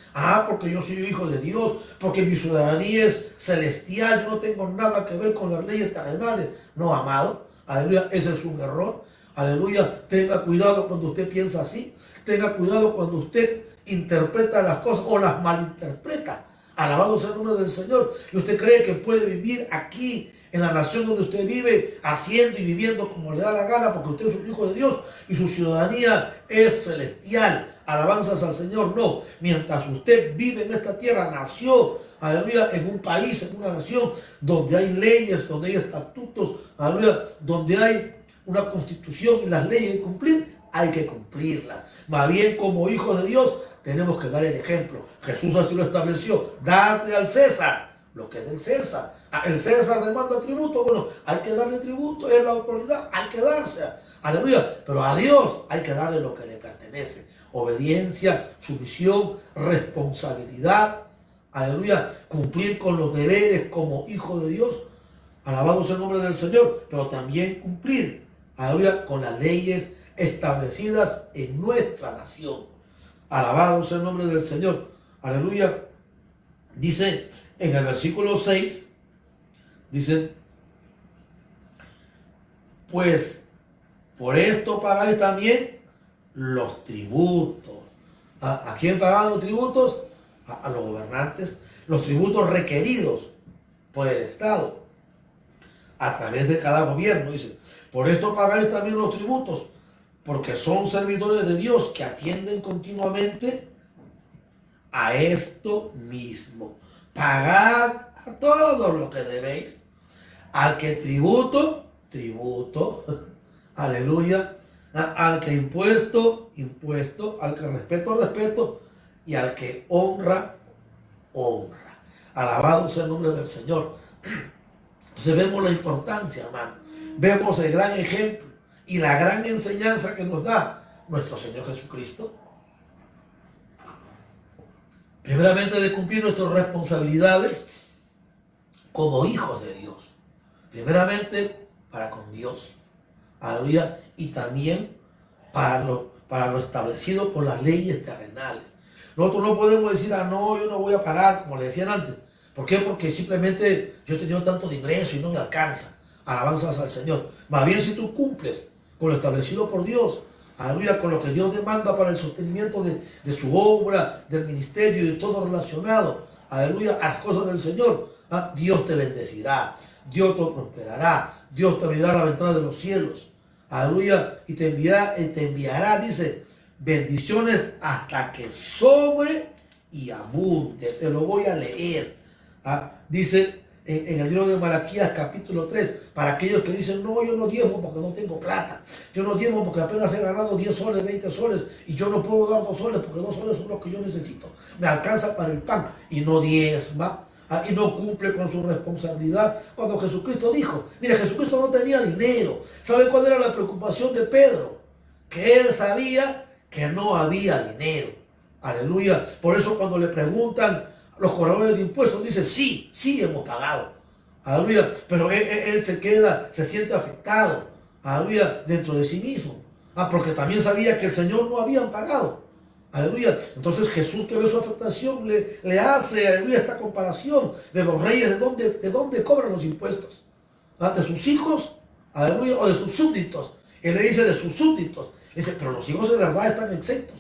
Porque yo soy hijo de Dios, porque mi ciudadanía es celestial, yo no tengo nada que ver con las leyes terrenales. No, amado, aleluya, ese es un error. Aleluya, tenga cuidado cuando usted piensa así, tenga cuidado cuando usted interpreta las cosas o las malinterpreta. Alabado sea el nombre del Señor. Y usted cree que puede vivir aquí en la nación donde usted vive, haciendo y viviendo como le da la gana, porque usted es un hijo de Dios y su ciudadanía es celestial. Alabanzas al Señor. No, mientras usted vive en esta tierra, nació, aleluya, en un país, en una nación donde hay leyes, donde hay estatutos, aleluya, donde hay una constitución y las leyes que cumplir, hay que cumplirlas. Más bien, como hijos de Dios, tenemos que dar el ejemplo. Jesús así lo estableció. Darle al César lo que es del César. El César demanda tributo. Bueno, hay que darle tributo, es la autoridad, hay que darse. Aleluya. Pero a Dios hay que darle lo que le pertenece. Obediencia, sumisión, responsabilidad. Aleluya. Cumplir con los deberes como hijo de Dios. Alabado sea el nombre del Señor. Pero también cumplir, aleluya, con las leyes establecidas en nuestra nación. Alabado sea el nombre del Señor. Aleluya. Dice en el versículo 6, dice, pues por esto pagáis también los tributos. ¿A quién pagaban los tributos? A los gobernantes, los tributos requeridos por el Estado, a través de cada gobierno. Dice, por esto pagáis también los tributos, porque son servidores de Dios que atienden continuamente a esto mismo. Pagad a todo lo que debéis. Al que tributo, tributo. Aleluya. Al que impuesto, impuesto. Al que respeto, respeto. Y al que honra, honra. Alabado sea el nombre del Señor. Entonces vemos la importancia, hermano. Vemos el gran ejemplo y la gran enseñanza que nos da nuestro Señor Jesucristo. Primeramente, de cumplir nuestras responsabilidades como hijos de Dios. Primeramente, para con Dios. Aleluya. Y también para lo establecido por las leyes terrenales. Nosotros no podemos decir, no, yo no voy a pagar, como le decían antes. ¿Por qué? Porque simplemente yo he tenido tanto de ingreso y no me alcanza. Alabanzas al Señor. Más bien, si tú cumples con lo establecido por Dios, aleluya, con lo que Dios demanda para el sostenimiento de su obra, del ministerio y de todo relacionado, aleluya, a las cosas del Señor, Dios te bendecirá, Dios te prosperará, Dios te abrirá la ventana de los cielos, aleluya, y te enviará, dice, bendiciones hasta que sobre y abunde. Te lo voy a leer. Dice en el libro de Malaquías capítulo 3, para aquellos que dicen, no, yo no diezmo porque no tengo plata, yo no diezmo porque apenas he ganado 10 soles, 20 soles, y yo no puedo dar 2 soles porque 2 soles son los que yo necesito, me alcanza para el pan, y no diezma, y no cumple con su responsabilidad, cuando Jesucristo dijo, mire, Jesucristo no tenía dinero. ¿Sabe cuál era la preocupación de Pedro? Que él sabía que no había dinero. Aleluya. Por eso cuando le preguntan los cobradores de impuestos, dice, sí hemos pagado. Aleluya. Pero él se siente afectado. Aleluya. Dentro de sí mismo. Porque también sabía que el Señor no habían pagado. Aleluya. Entonces Jesús, que ve su afectación, le hace, aleluya, esta comparación de los reyes, de dónde cobran los impuestos. De sus hijos, aleluya, o de sus súbditos. Él le dice de sus súbditos. Dice, pero los hijos de verdad están exentos.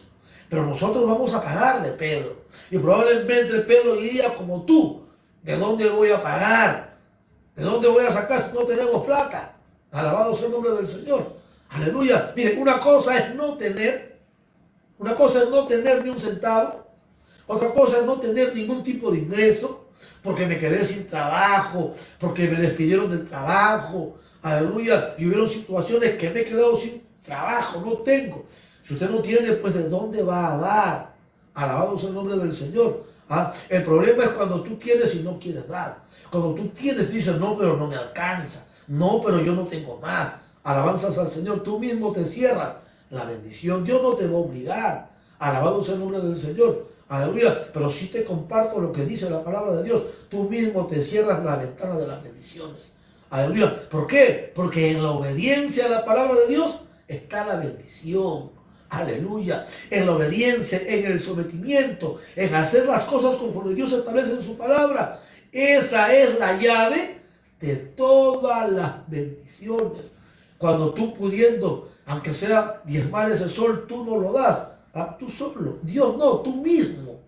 Pero nosotros vamos a pagarle, Pedro. Y probablemente Pedro diría como tú, ¿de dónde voy a pagar? ¿De dónde voy a sacar si no tenemos plata? Alabado sea el nombre del Señor. Aleluya. Miren, una cosa es no tener ni un centavo. Otra cosa es no tener ningún tipo de ingreso, porque me quedé sin trabajo, porque me despidieron del trabajo. Aleluya. Y hubieron situaciones que me he quedado sin trabajo, no tengo. Si usted no tiene, pues ¿de dónde va a dar? Alabado sea el nombre del Señor. El problema es cuando tú tienes y no quieres dar. Cuando tú tienes y dices, no, pero no me alcanza. No, pero yo no tengo más. Alabanzas al Señor. Tú mismo te cierras la bendición. Dios no te va a obligar. Alabado sea el nombre del Señor. Aleluya. Pero sí te comparto lo que dice la palabra de Dios. Tú mismo te cierras la ventana de las bendiciones. Aleluya. ¿Por qué? Porque en la obediencia a la palabra de Dios está la bendición. Aleluya. En la obediencia, en el sometimiento, en hacer las cosas conforme Dios establece en su palabra. Esa es la llave de todas las bendiciones. Cuando tú pudiendo, aunque sea diezmar ese sol, tú no lo das. Tú solo. Dios no, tú mismo.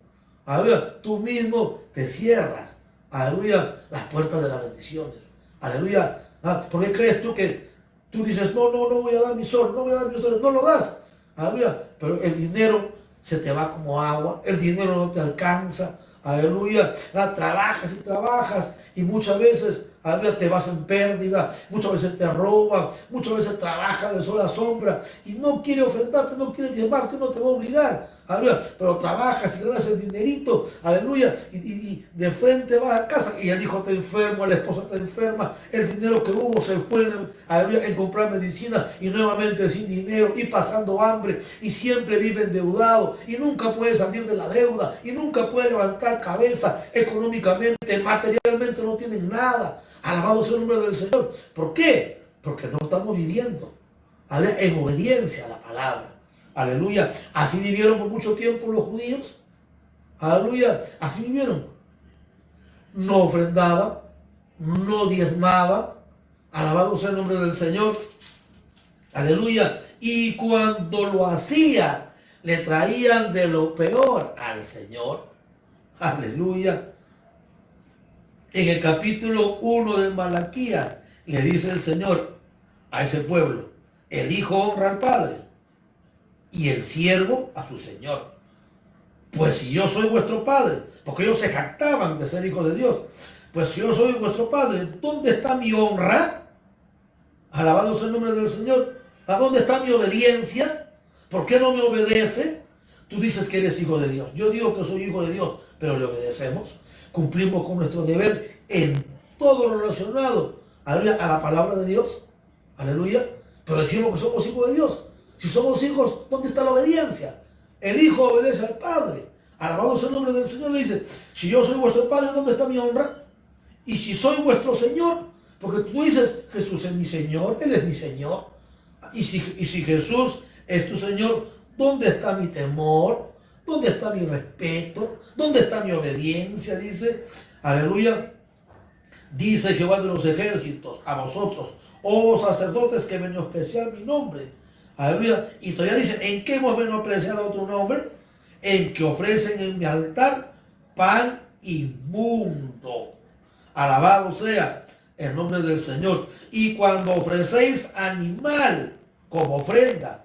Aleluya. Tú mismo te cierras. Aleluya. Las puertas de las bendiciones. Aleluya. ¿Por qué crees tú que tú dices, no voy a dar mi sol, no voy a dar mi sol, no lo das? Aleluya. Pero el dinero se te va como agua, el dinero no te alcanza. Aleluya. Trabajas y trabajas y muchas veces, aleluya, te vas en pérdida, muchas veces te roban, muchas veces trabajas de sol a sombra y no quiere ofrendarte, no quiere diezmarte, no te va a obligar. Aleluya. Pero trabajas y ganas el dinerito, aleluya, y de frente vas a casa y el hijo está enfermo, la esposa está enferma, el dinero que hubo se fue, aleluya, en comprar medicina y nuevamente sin dinero y pasando hambre y siempre vive endeudado y nunca puede salir de la deuda y nunca puede levantar cabeza económicamente, materialmente no tienen nada. Alabado sea el nombre del Señor. ¿Por qué? Porque no estamos viviendo en obediencia a la palabra. Aleluya. Así vivieron por mucho tiempo los judíos. Aleluya. Así vivieron. No ofrendaban, no diezmaban. Alabado sea el nombre del Señor. Aleluya. Y cuando lo hacía, le traían de lo peor al Señor. Aleluya. En el capítulo 1 de Malaquías le dice el Señor a ese pueblo: el hijo honra al padre y el siervo a su señor. Pues si yo soy vuestro padre, porque ellos se jactaban de ser hijos de Dios, pues si yo soy vuestro padre, ¿dónde está mi honra? Alabado sea el nombre del Señor. ¿A dónde está mi obediencia? ¿Por qué no me obedece? Tú dices que eres hijo de Dios. Yo digo que soy hijo de Dios, pero le obedecemos. Cumplimos con nuestro deber en todo lo relacionado, aleluya, a la palabra de Dios. Aleluya. Pero decimos que somos hijos de Dios. Si somos hijos, ¿dónde está la obediencia? El hijo obedece al padre. Alabado sea el nombre del Señor. Le dice: si yo soy vuestro padre, ¿dónde está mi honra? Y si soy vuestro Señor, porque tú dices: Jesús es mi Señor, Él es mi Señor. Y si Jesús es tu Señor, ¿dónde está mi temor? ¿Dónde está mi respeto? ¿Dónde está mi obediencia? Dice, aleluya. Dice Jehová de los ejércitos a vosotros, oh sacerdotes, que menospreciar mi nombre. Aleluya. Y todavía dice: ¿en qué hemos menospreciado tu nombre? En que ofrecen en mi altar pan inmundo. Alabado sea el nombre del Señor. Y cuando ofrecéis animal como ofrenda,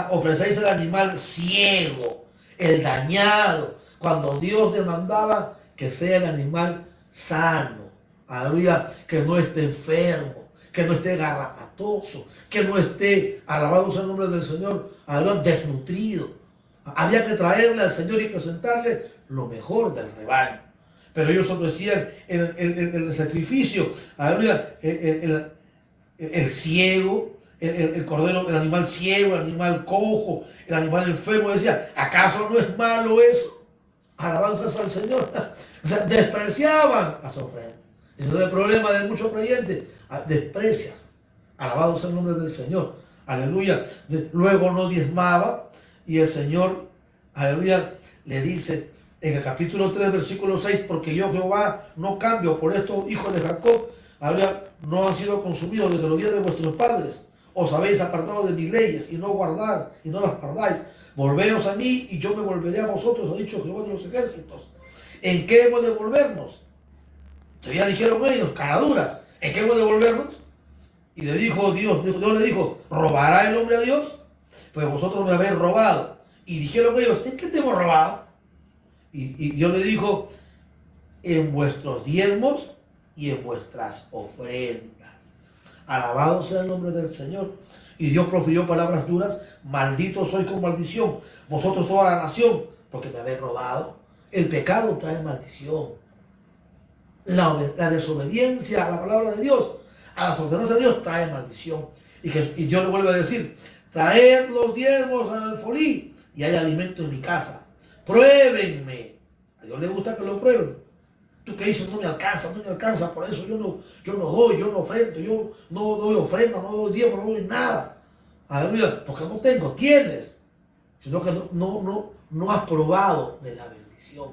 ofrecéis el animal ciego, el dañado, cuando Dios demandaba que sea el animal sano, aleluya, que no esté enfermo, que no esté garrapatoso, que no esté, alabado sea el nombre del Señor, aleluya, desnutrido. Había que traerle al Señor y presentarle lo mejor del rebaño. Pero ellos ofrecían el sacrificio, aleluya, el ciego, el cordero, el animal ciego, el animal cojo, el animal enfermo. Decía: ¿acaso no es malo eso? Alabanzas al Señor. O sea, despreciaban las ofrendas. Ese es el problema de muchos creyentes. Desprecian. Alabado sea el nombre del Señor. Aleluya. Luego no diezmaba. Y el Señor, aleluya, le dice en el capítulo 3, versículo 6: porque yo, Jehová, no cambio. Por estos hijos de Jacob, aleluya, no han sido consumidos desde los días de vuestros padres. Os habéis apartado de mis leyes y no las guardáis. Volveos a mí y yo me volveré a vosotros, ha dicho Jehová de los ejércitos. ¿En qué hemos de volvernos? Todavía dijeron ellos, caraduras, ¿en qué hemos de volvernos? Y le dijo Dios le dijo: ¿robará el hombre a Dios? Pues vosotros me habéis robado. Y dijeron ellos: ¿en qué te hemos robado? Y Dios le dijo: en vuestros diezmos y en vuestras ofrendas. Alabado sea el nombre del Señor. Y Dios profirió palabras duras: maldito soy con maldición, vosotros toda la nación, porque me habéis robado. El pecado trae maldición. La desobediencia a la palabra de Dios, a las ordenanzas de Dios, trae maldición. Y Dios le vuelve a decir: traed los diezmos al alfolí y hay alimento en mi casa. Pruébenme. A Dios le gusta que lo prueben. Tú que dices: no me alcanza, por eso yo no doy, yo no ofrendo, yo no doy ofrenda, no doy diezmo, no doy nada. Aleluya, porque no tengo, tienes, sino que no has probado de la bendición.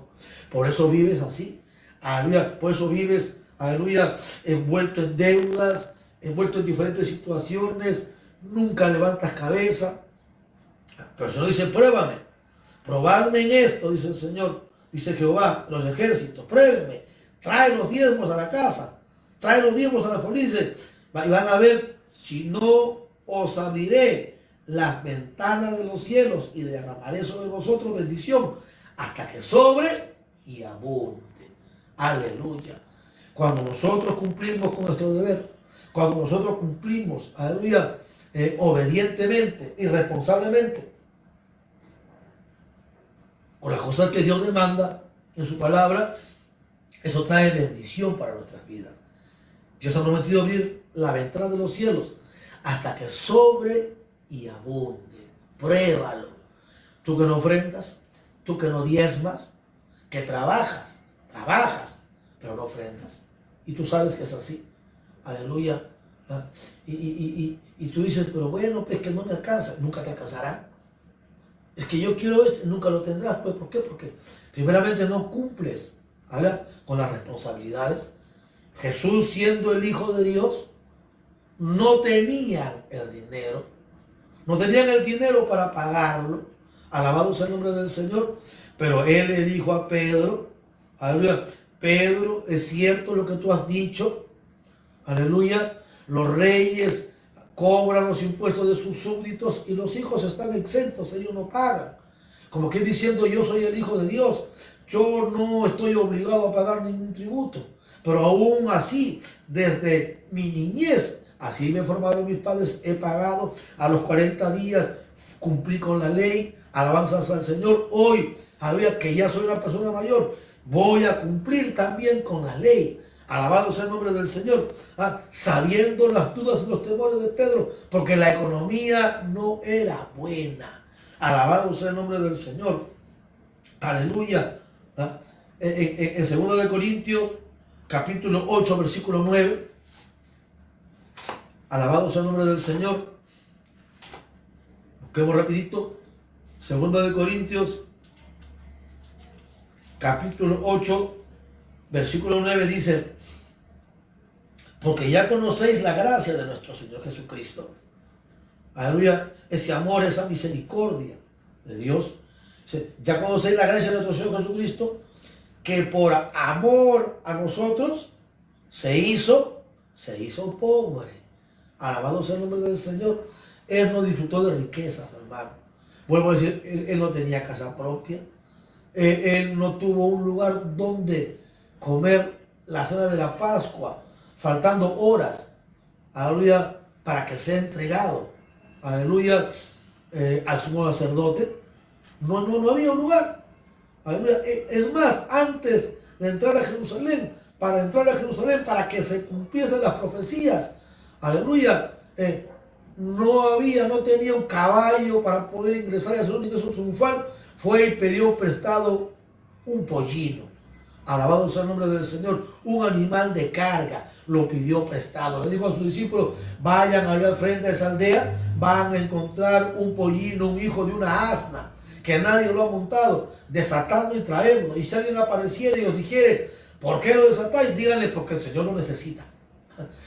Por eso vives así, aleluya, por eso vives, aleluya, envuelto en deudas, envuelto en diferentes situaciones, nunca levantas cabeza. Pero el Señor dice: pruébame, probadme en esto, dice el Señor. Dice Jehová, los ejércitos: pruébenme, trae los diezmos a la casa, trae los diezmos a la familia, y van a ver si no os abriré las ventanas de los cielos y derramaré sobre vosotros bendición hasta que sobre y abunde. Aleluya. Cuando nosotros cumplimos con nuestro deber, cuando nosotros cumplimos, aleluya, obedientemente y responsablemente con las cosas que Dios demanda en su palabra, eso trae bendición para nuestras vidas. Dios ha prometido abrir la ventana de los cielos hasta que sobre y abunde. Pruébalo. Tú que no ofrendas, tú que no diezmas, que trabajas, pero no ofrendas. Y tú sabes que es así. Aleluya. Y tú dices: pero bueno, pues que no me alcanza. Nunca te alcanzará. Es que yo quiero esto, nunca lo tendrás. Pues, ¿por qué? Porque primeramente no cumples, ¿verdad?, con las responsabilidades. Jesús, siendo el Hijo de Dios, no tenía el dinero, No tenían el dinero para pagarlo. Alabado sea el nombre del Señor. Pero él le dijo a Pedro, aleluya, Pedro, es cierto lo que tú has dicho, aleluya, los reyes cobran los impuestos de sus súbditos y los hijos están exentos, ellos no pagan. Como que diciendo, yo soy el hijo de Dios, yo no estoy obligado a pagar ningún tributo. Pero aún así, desde mi niñez, así me formaron mis padres, he pagado a los 40 días, cumplí con la ley, alabanzas al Señor. Hoy, aleluya, que ya soy una persona mayor, voy a cumplir también con la ley. Alabado sea el nombre del Señor. Sabiendo las dudas y los temores de Pedro, porque la economía no era buena. Alabado sea el nombre del Señor. Aleluya. En 2 de Corintios, capítulo 8, versículo 9. Alabado sea el nombre del Señor. Busquemos rapidito. 2 de Corintios, capítulo 8, versículo 9 dice: porque ya conocéis la gracia de nuestro Señor Jesucristo. Aleluya, ese amor, esa misericordia de Dios. Ya conocéis la gracia de nuestro Señor Jesucristo, que por amor a nosotros se hizo pobre. Alabado sea el nombre del Señor. Él no disfrutó de riquezas, hermano. Vuelvo a decir, él no tenía casa propia. Él no tuvo un lugar donde comer la cena de la Pascua, faltando horas, aleluya, para que sea entregado, aleluya, al sumo sacerdote. No había un lugar, aleluya. Es más, antes de entrar a Jerusalén, para que se cumpliesen las profecías, aleluya, no tenía un caballo para poder ingresar y hacer un ingreso triunfal. Fue y pidió prestado un pollino. Alabado sea el nombre del Señor. Un animal de carga lo pidió prestado. Le dijo a sus discípulos: vayan allá al frente de esa aldea, van a encontrar un pollino, un hijo de una asna, que nadie lo ha montado, desatadlo y traedlo. Y si alguien apareciera y os dijere: ¿por qué lo desatáis? Díganle: porque el Señor lo necesita.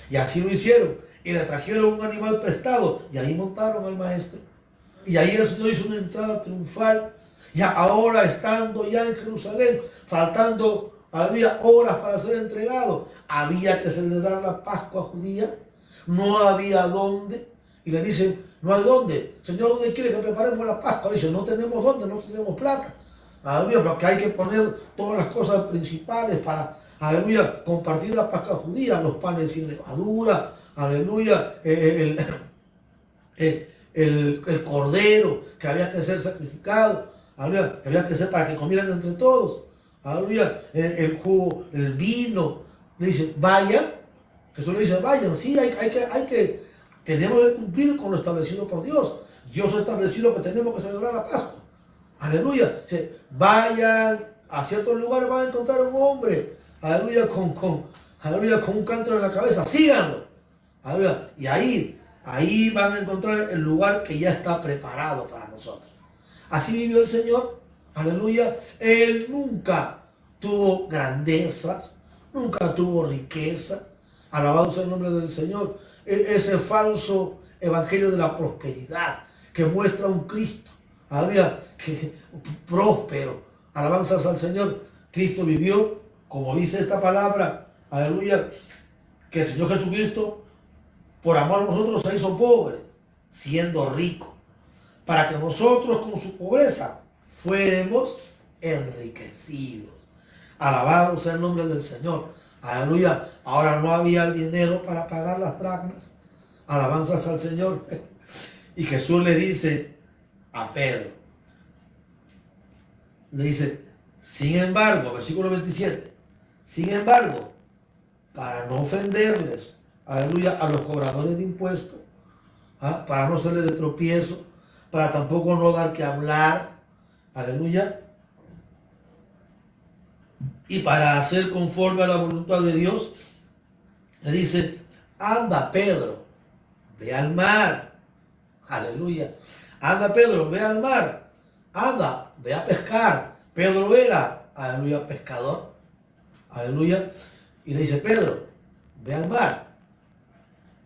Y así lo hicieron. Y le trajeron un animal prestado. Y ahí montaron al maestro. Y ahí el Señor hizo una entrada triunfal. Ya ahora, estando ya en Jerusalén, faltando, había horas para ser entregado, había que celebrar la Pascua judía. No había dónde. Y le dicen: no hay dónde. Señor, ¿dónde quiere que preparemos la Pascua? Dice: no tenemos dónde, no tenemos plata. Aleluya, porque hay que poner todas las cosas principales para, aleluya, compartir la Pascua judía, los panes sin levadura, aleluya, el cordero que había que ser sacrificado, aleluya, que había que ser para que comieran entre todos, aleluya, el jugo, el vino. Le dice: vayan. Jesús le dice: vayan. Sí, tenemos que cumplir con lo establecido por Dios. Dios ha establecido que tenemos que celebrar la Pascua. Aleluya. Vayan a ciertos lugares, van a encontrar un hombre, aleluya, con un cántaro en la cabeza. Síganlo. Aleluya. Y ahí van a encontrar el lugar que ya está preparado para nosotros. Así vivió el Señor. Aleluya. Él nunca tuvo grandezas, nunca tuvo riqueza. Alabado sea el nombre del Señor. Ese falso evangelio de la prosperidad que muestra un Cristo, aleluya, que próspero. Alabanzas al Señor. Cristo vivió, como dice esta palabra, aleluya, que el Señor Jesucristo, por amor a nosotros, se hizo pobre, siendo rico, para que nosotros con su pobreza fuéramos enriquecidos. Alabado sea el nombre del Señor. Aleluya. Ahora no había dinero para pagar las dracmas. Alabanzas al Señor. Y Jesús le dice a Pedro, le dice: sin embargo, versículo 27, sin embargo, para no ofenderles, aleluya, a los cobradores de impuestos, para no serles de tropiezo, para tampoco no dar que hablar, aleluya, y para hacer conforme a la voluntad de Dios, le dice: anda, Pedro, ve al mar. Aleluya. Anda, Pedro, ve al mar. Anda, ve a pescar. Pedro era, aleluya, pescador. Aleluya. Y le dice: Pedro, ve al mar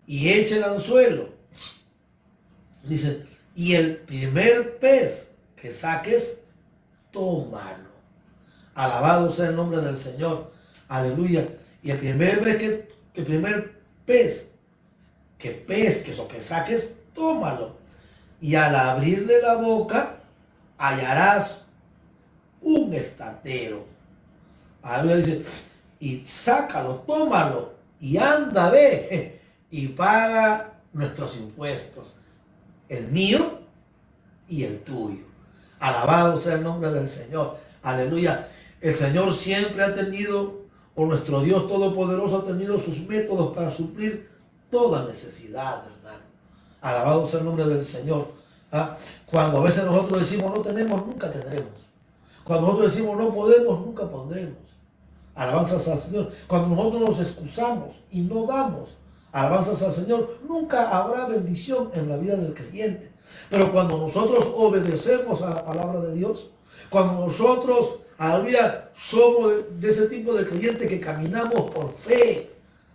y echa el anzuelo. Dice: Y el primer pez que saques, tómalo. Alabado sea el nombre del Señor. Aleluya. Y el primer pez que pesques o que saques, tómalo. Y al abrirle la boca, hallarás un estatero. Aleluya, dice, y sácalo, tómalo, y anda, ve, y paga nuestros impuestos, el mío y el tuyo. Alabado sea el nombre del Señor. Aleluya. El Señor siempre ha tenido, o nuestro Dios Todopoderoso ha tenido sus métodos para suplir toda necesidad, hermano. Alabado sea el nombre del Señor. Cuando a veces nosotros decimos no tenemos, nunca tendremos. Cuando nosotros decimos no podemos, nunca podremos. Alabanzas al Señor. Cuando nosotros nos excusamos y no damos alabanzas al Señor, nunca habrá bendición en la vida del creyente. Pero cuando nosotros obedecemos a la palabra de Dios, cuando nosotros, aleluya, somos de ese tipo de creyentes que caminamos por fe,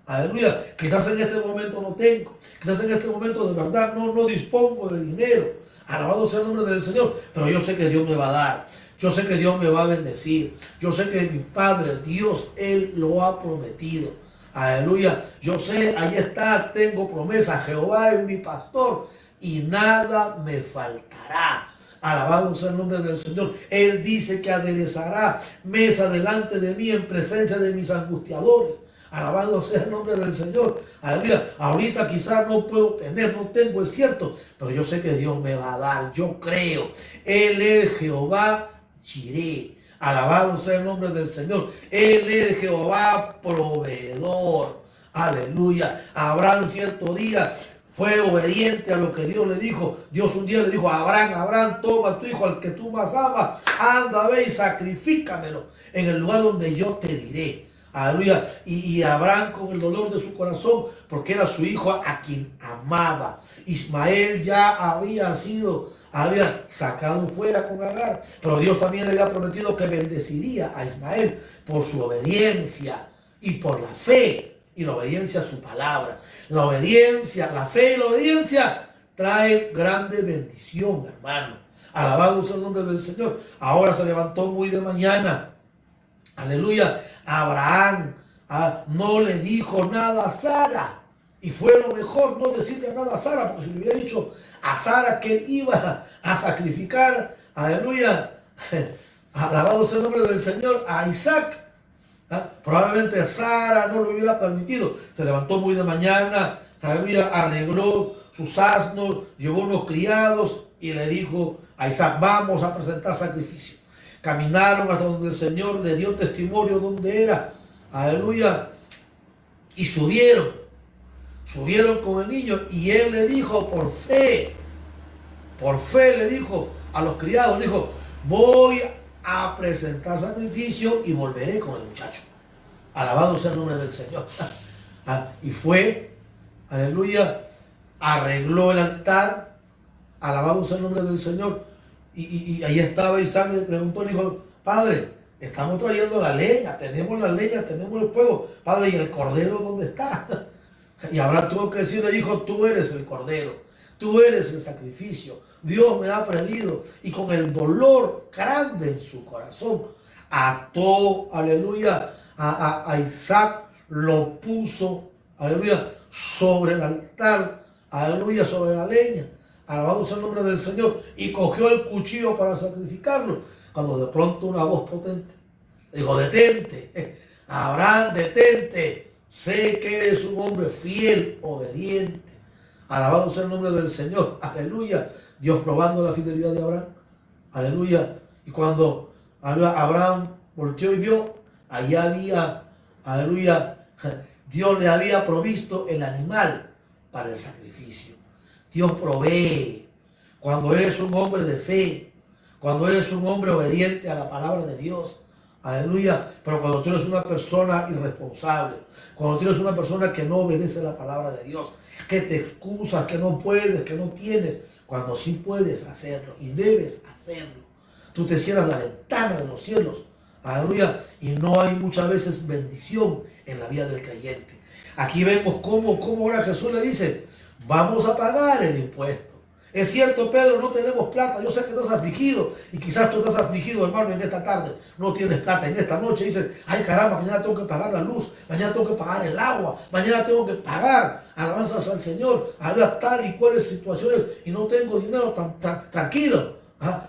aleluya, quizás en este momento no tengo, quizás en este momento de verdad no dispongo de dinero, alabado sea el nombre del Señor, pero yo sé que Dios me va a dar, yo sé que Dios me va a bendecir, yo sé que mi Padre Dios, Él lo ha prometido, aleluya, yo sé, ahí está, tengo promesa, Jehová es mi pastor y nada me faltará. Alabado sea el nombre del Señor. Él dice que aderezará mesa delante de mí en presencia de mis angustiadores. Alabado sea el nombre del Señor. Aleluya. Ahorita quizás no puedo tener, no tengo, es cierto, pero yo sé que Dios me va a dar. Yo creo. Él es Jehová Jireh. Alabado sea el nombre del Señor. Él es Jehová proveedor. Aleluya. Abraham cierto día fue obediente a lo que Dios le dijo. Dios un día le dijo a Abraham, Abraham, toma a tu hijo, al que tú más amas, anda, ve y sacrifícamelo en el lugar donde yo te diré. Aleluya. Y Abraham con el dolor de su corazón, porque era su hijo a quien amaba. Ismael ya había sacado fuera con Agar, pero Dios también le había prometido que bendeciría a Ismael por su obediencia y por la fe. Y la obediencia a su palabra. La obediencia, la fe y la obediencia traen grande bendición, hermano. Alabado sea el nombre del Señor. Ahora se levantó muy de mañana. Aleluya. Abraham no le dijo nada a Sara. Y fue lo mejor no decirle nada a Sara, porque si le hubiera dicho a Sara que él iba a sacrificar, aleluya, alabado sea el nombre del Señor, a Isaac, probablemente Sara no lo hubiera permitido. Se levantó muy de mañana, arregló sus asnos, llevó unos criados y le dijo a Isaac, vamos a presentar sacrificio. Caminaron hasta donde el Señor le dio testimonio donde era, aleluya, y subieron con el niño, y él le dijo por fe le dijo a los criados, le dijo, voy a presentar sacrificio y volveré con el muchacho. Alabado sea el nombre del Señor. Y fue, aleluya, arregló el altar, alabado sea el nombre del Señor. Y ahí estaba Isaac, le preguntó, le dijo, padre, estamos trayendo la leña, tenemos el fuego, padre, ¿y el cordero dónde está? Y Abraham tuvo que decirle, hijo, tú eres el cordero, tú eres el sacrificio, Dios me ha pedido. Y con el dolor grande en su corazón, ató, aleluya, a Isaac, lo puso, aleluya, sobre el altar, aleluya, sobre la leña, alabado sea el nombre del Señor, y cogió el cuchillo para sacrificarlo, cuando de pronto una voz potente dijo, detente, Abraham, detente, sé que eres un hombre fiel, obediente, alabado sea el nombre del Señor, aleluya. Dios probando la fidelidad de Abraham, aleluya. Y cuando Abraham volteó y vio, allá había, aleluya, Dios le había provisto el animal para el sacrificio. Dios provee cuando eres un hombre de fe, cuando eres un hombre obediente a la palabra de Dios, aleluya. Pero cuando tú eres una persona irresponsable, cuando tú eres una persona que no obedece a la palabra de Dios, que te excusas, que no puedes, que no tienes, cuando sí puedes hacerlo y debes hacerlo, tú te cierras la ventana de los cielos, aleluya, y no hay muchas veces bendición en la vida del creyente. Aquí vemos cómo ahora Jesús le dice, vamos a pagar el impuesto. Es cierto, Pedro, no tenemos plata. Yo sé que estás afligido y quizás tú estás afligido, hermano, en esta tarde. No tienes plata. En esta noche dices, ay caramba, mañana tengo que pagar la luz, mañana tengo que pagar el agua, mañana tengo que pagar alabanzas al Señor. Había tal y cuales situaciones y no tengo dinero. Tranquilo.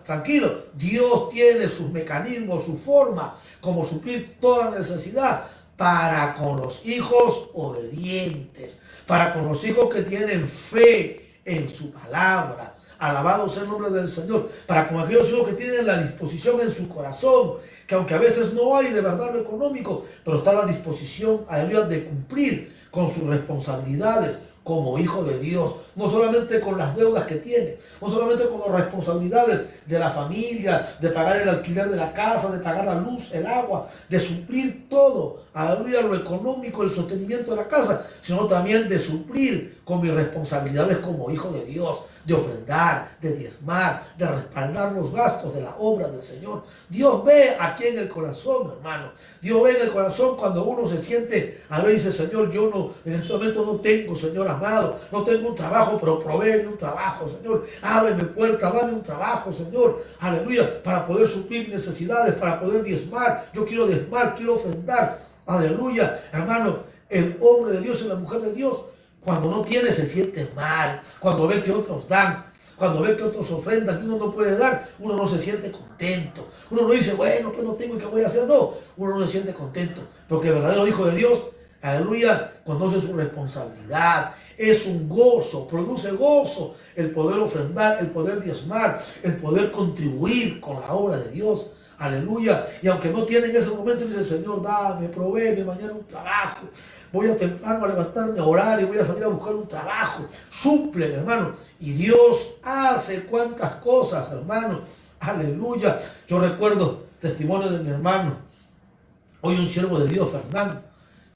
Tranquilo, Dios tiene sus mecanismos, su forma, como suplir toda necesidad para con los hijos obedientes, para con los hijos que tienen fe en su palabra. Alabado sea el nombre del Señor. Para con aquellos hijos que tienen la disposición en su corazón, que aunque a veces no hay de verdad lo económico, pero está la disposición, aleluya, de cumplir con sus responsabilidades como hijo de Dios, no solamente con las deudas que tiene, no solamente con las responsabilidades de la familia, de pagar el alquiler de la casa, de pagar la luz, el agua, de suplir todo, aleluya, lo económico, el sostenimiento de la casa, sino también de suplir con mis responsabilidades como hijo de Dios, de ofrendar, de diezmar, de respaldar los gastos de la obra del Señor. Dios ve aquí en el corazón, hermano. Dios ve en el corazón cuando uno se siente, a ver, dice, Señor, yo no, en este momento no tengo, Señor amado, no tengo un trabajo, pero provéeme un trabajo, Señor. Ábreme puerta, dame un trabajo, Señor. Aleluya, para poder suplir necesidades, para poder diezmar. Yo quiero diezmar, quiero ofrendar. Aleluya, hermano, el hombre de Dios y la mujer de Dios, cuando no tiene, se siente mal. Cuando ve que otros dan, cuando ve que otros ofrendan y uno no puede dar, uno no se siente contento. Uno no dice, bueno, pues no tengo y qué voy a hacer. No, uno no se siente contento. Porque el verdadero hijo de Dios, aleluya, conoce su responsabilidad. Es un gozo, produce gozo el poder ofrendar, el poder diezmar, el poder contribuir con la obra de Dios. Aleluya. Y aunque no tiene en ese momento, dice, Señor, dame, provéeme mañana un trabajo. Voy a temprano a levantarme a orar y voy a salir a buscar un trabajo. Suple, hermano. Y Dios hace cuantas cosas, hermano. Aleluya. Yo recuerdo testimonio de mi hermano, hoy un siervo de Dios, Fernando,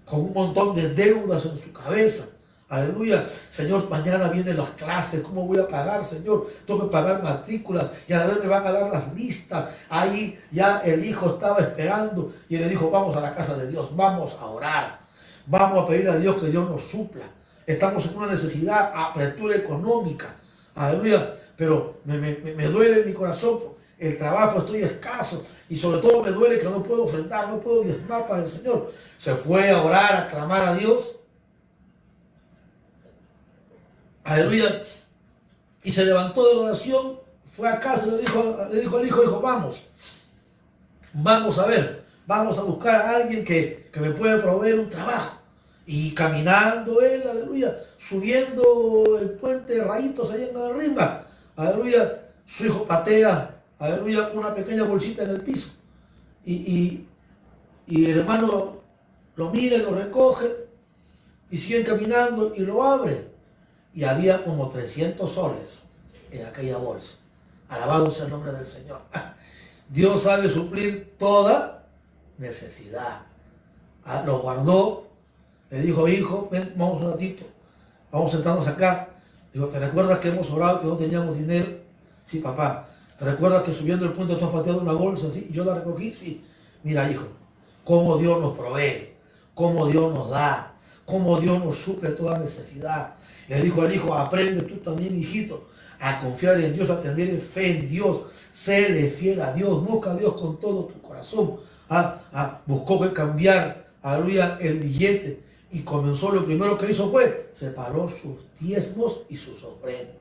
con un montón de deudas en su cabeza. Aleluya. Señor, mañana vienen las clases. ¿Cómo voy a pagar, Señor? Tengo que pagar matrículas y a la vez me van a dar las listas. Ahí ya el hijo estaba esperando y le dijo, vamos a la casa de Dios, vamos a orar. Vamos a pedir a Dios que Dios nos supla. Estamos en una necesidad, apertura económica. Aleluya. Pero me duele en mi corazón. El trabajo, estoy escaso. Y sobre todo me duele que no puedo ofrendar, no puedo diezmar para el Señor. Se fue a orar, a clamar a Dios. Aleluya. Y se levantó de la oración, fue a casa y le dijo al hijo, vamos a ver, vamos a buscar a alguien que me pueda proveer un trabajo. Y caminando él, aleluya, subiendo el puente de Rayitos ahí en arriba, aleluya, su hijo patea, aleluya, una pequeña bolsita en el piso. Y el hermano lo mira y lo recoge y sigue caminando y lo abre. Y había como 300 soles en aquella bolsa. Alabado sea el nombre del Señor. Dios sabe suplir toda necesidad. Lo guardó. Le dijo, hijo, ven, vamos un ratito. Vamos a sentarnos acá. Digo, ¿te recuerdas que hemos orado que no teníamos dinero? Sí, papá. ¿Te recuerdas que subiendo el puente tú has pateado una bolsa? Sí. ¿Y yo la recogí? Sí. Mira, hijo, cómo Dios nos provee, cómo Dios nos da, cómo Dios nos suple toda necesidad. Le dijo al hijo, aprende tú también, hijito, a confiar en Dios, a tener fe en Dios, séle fiel a Dios, busca a Dios con todo tu corazón. Buscó que cambiar, aleluya, el billete y comenzó, lo primero que hizo fue, separó sus diezmos y sus ofrendas.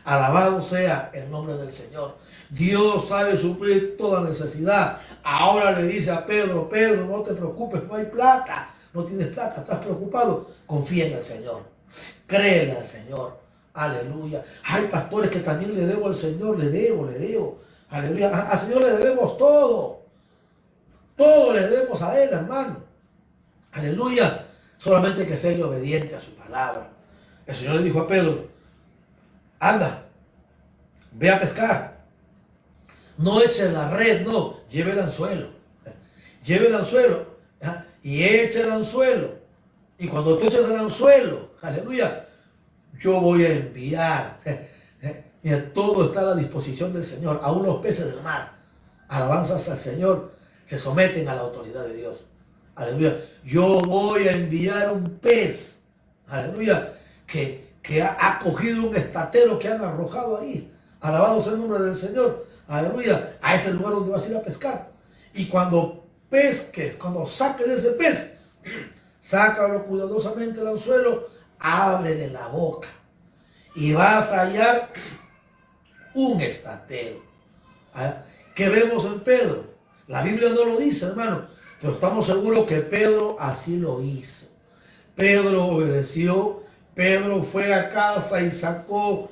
Alabado sea el nombre del Señor. Dios sabe suplir toda necesidad. Ahora le dice a Pedro, Pedro, no te preocupes, no hay plata, no tienes plata, estás preocupado, confía en el Señor. Créele al Señor. Aleluya. Hay pastores que también le debo al Señor. Le debo. Aleluya. Al Señor le debemos todo. Todo le debemos a Él, hermano. Aleluya. Solamente hay que serle obediente a su palabra. El Señor le dijo a Pedro, anda, ve a pescar. No eche la red, no. Lleve el anzuelo. Lleve el anzuelo. Y eche el anzuelo. Y cuando tú eches el anzuelo, aleluya, yo voy a enviar. Mira, todo está a la disposición del Señor. Aún los peces del mar, alabanzas al Señor, se someten a la autoridad de Dios. Aleluya. Yo voy a enviar un pez, aleluya, que que ha cogido un estatero que han arrojado ahí. Alabado sea el nombre del Señor. Aleluya. A ese lugar donde vas a ir a pescar. Y cuando pesques, cuando saques ese pez, sácalo cuidadosamente al anzuelo, ábrele la boca y vas a hallar un estatero. ¿Qué vemos en Pedro? La Biblia no lo dice, hermano, pero estamos seguros que Pedro así lo hizo. Pedro obedeció, Pedro fue a casa y sacó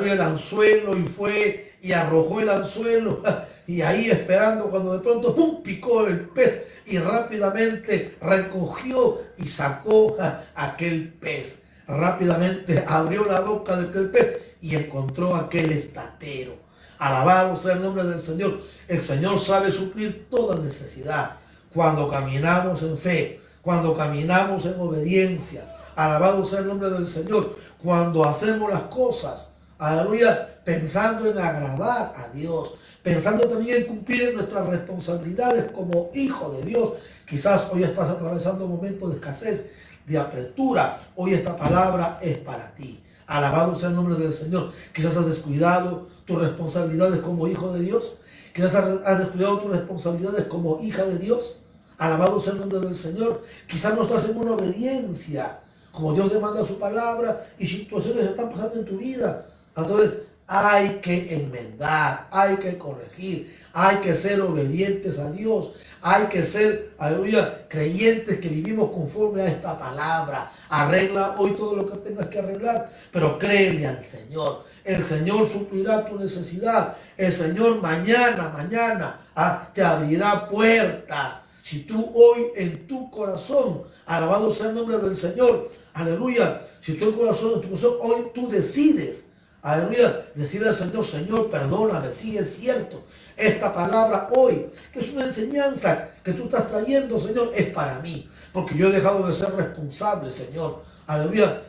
el anzuelo y fue y arrojó el anzuelo y ahí esperando cuando de pronto ¡pum! Picó el pez y rápidamente recogió y sacó aquel pez. Rápidamente abrió la boca de aquel pez y encontró aquel estatero. Alabado sea el nombre del Señor. El Señor sabe suplir toda necesidad cuando caminamos en fe, cuando caminamos en obediencia. Alabado sea el nombre del Señor. Cuando hacemos las cosas, aleluya, pensando en agradar a Dios, pensando también en cumplir nuestras responsabilidades como hijo de Dios. Quizás hoy estás atravesando momentos de escasez, de apertura. Hoy esta palabra es para ti. Alabado sea el nombre del Señor. Quizás has descuidado tus responsabilidades como hijo de Dios. Quizás has descuidado tus responsabilidades como hija de Dios. Alabado sea el nombre del Señor. Quizás no estás en una obediencia como Dios demanda su palabra y situaciones están pasando en tu vida. Entonces hay que enmendar, hay que corregir, hay que ser obedientes a Dios, hay que ser, aleluya, creyentes que vivimos conforme a esta palabra. Arregla hoy todo lo que tengas que arreglar, pero créele al Señor. El Señor suplirá tu necesidad. El Señor mañana te abrirá puertas. Si tú hoy en tu corazón, alabado sea el nombre del Señor, aleluya, si tu corazón hoy tú decides, aleluya, decirle al Señor, Señor, perdóname, sí es cierto, esta palabra hoy, que es una enseñanza que tú estás trayendo, Señor, es para mí, porque yo he dejado de ser responsable, Señor, aleluya,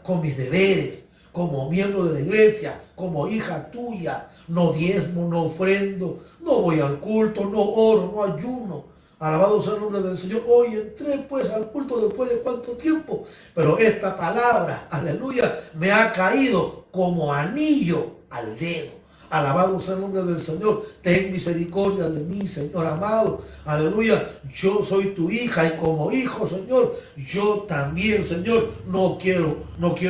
con mis deberes, como miembro de la iglesia, como hija tuya, no diezmo, no ofrendo, no voy al culto, no oro, no ayuno. Alabado sea el nombre del Señor. Hoy entré pues al culto después de cuánto tiempo. Pero esta palabra, aleluya, me ha caído como anillo al dedo. Alabado sea el nombre del Señor. Ten misericordia de mí, Señor amado. Aleluya. Yo soy tu hija y como hijo, Señor, yo también, Señor, no quiero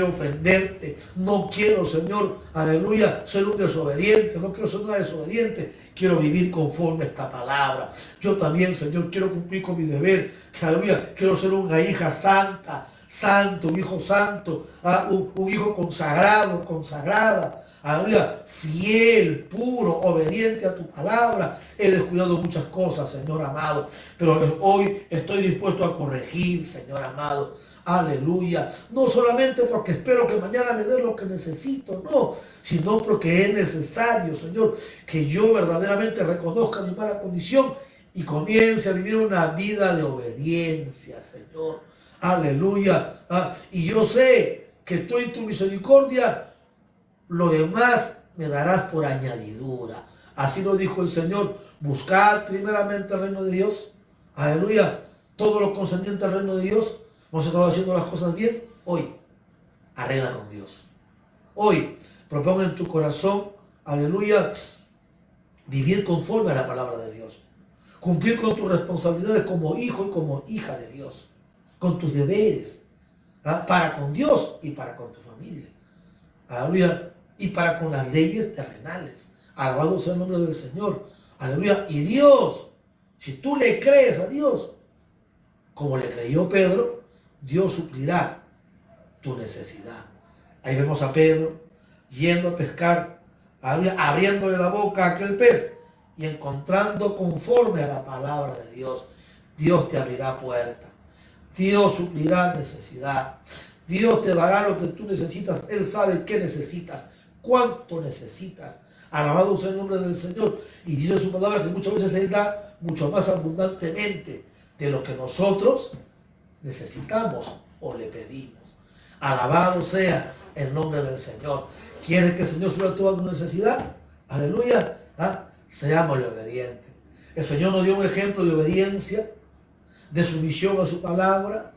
ofenderte. No quiero, Señor, aleluya, ser un desobediente. No quiero ser una desobediente. Quiero vivir conforme a esta palabra. Yo también, Señor, quiero cumplir con mi deber. Aleluya. Quiero ser una hija santa, santo, un hijo santo, un hijo consagrado, consagrada. Aleluya, fiel, puro, obediente a tu palabra. He descuidado muchas cosas, Señor amado, pero hoy estoy dispuesto a corregir, Señor amado. Aleluya, no solamente porque espero que mañana me dé lo que necesito, no, sino porque es necesario, Señor, que yo verdaderamente reconozca mi mala condición y comience a vivir una vida de obediencia, Señor. Aleluya. Y yo sé que tú en tu misericordia lo demás me darás por añadidura. Así lo dijo el Señor. Buscad primeramente el reino de Dios. Aleluya. Todo lo concerniente al reino de Dios. ¿No se estaba haciendo las cosas bien? Hoy, arregla con Dios. Hoy, proponga en tu corazón, aleluya, vivir conforme a la palabra de Dios. Cumplir con tus responsabilidades como hijo y como hija de Dios. Con tus deberes. Para con Dios y para con tu familia. Aleluya. Y para con las leyes terrenales. Alabado sea el nombre del Señor. Aleluya. Y Dios, si tú le crees a Dios, como le creyó Pedro, Dios suplirá tu necesidad. Ahí vemos a Pedro yendo a pescar, abriéndole la boca a aquel pez y encontrando conforme a la palabra de Dios. Dios te abrirá puerta. Dios suplirá necesidad. Dios te dará lo que tú necesitas. Él sabe qué necesitas, cuánto necesitas. Alabado sea el nombre del Señor. Y dice su palabra que muchas veces Él da mucho más abundantemente de lo que nosotros necesitamos o le pedimos. Alabado sea el nombre del Señor. ¿Quieres que el Señor suple toda tu necesidad? Aleluya. Seámosle obedientes. El Señor nos dio un ejemplo de obediencia, de sumisión a su palabra,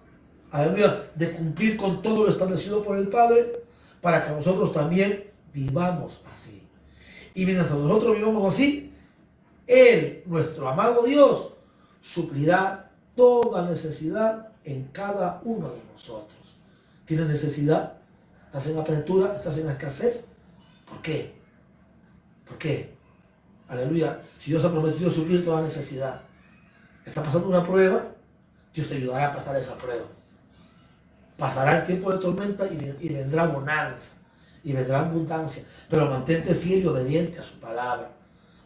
aleluya, de cumplir con todo lo establecido por el Padre, para que nosotros también vivamos así. Y mientras nosotros vivamos así, Él, nuestro amado Dios, suplirá toda necesidad en cada uno de nosotros. ¿Tienes necesidad? ¿Estás en apretura? ¿Estás en escasez? ¿Por qué? ¿Por qué? Aleluya. Si Dios ha prometido suplir toda necesidad, ¿está pasando una prueba? Dios te ayudará a pasar esa prueba. Pasará el tiempo de tormenta y vendrá bonanza y vendrá abundancia, pero mantente fiel y obediente a su palabra.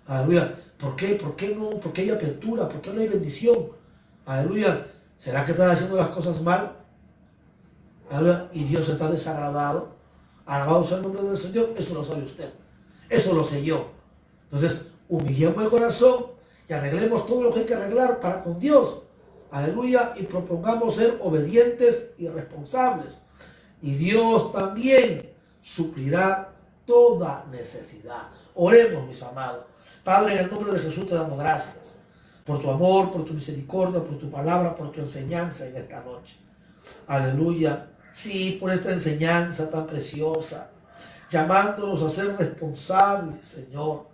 Aleluya. ¿Por qué? ¿Por qué no? ¿Por qué hay apertura? ¿Por qué no hay bendición? Aleluya. ¿Será que estás haciendo las cosas mal? Aleluya. Y Dios está desagradado. Alabado sea el nombre del Señor. Eso lo sabe usted. Eso lo sé yo. Entonces, humillemos el corazón y arreglemos todo lo que hay que arreglar para con Dios. Aleluya. Y propongamos ser obedientes y responsables. Y Dios también suplirá toda necesidad. Oremos, mis amados. Padre, en el nombre de Jesús te damos gracias por tu amor, por tu misericordia, por tu palabra, por tu enseñanza en esta noche. Aleluya. Sí, por esta enseñanza tan preciosa, llamándonos a ser responsables, Señor.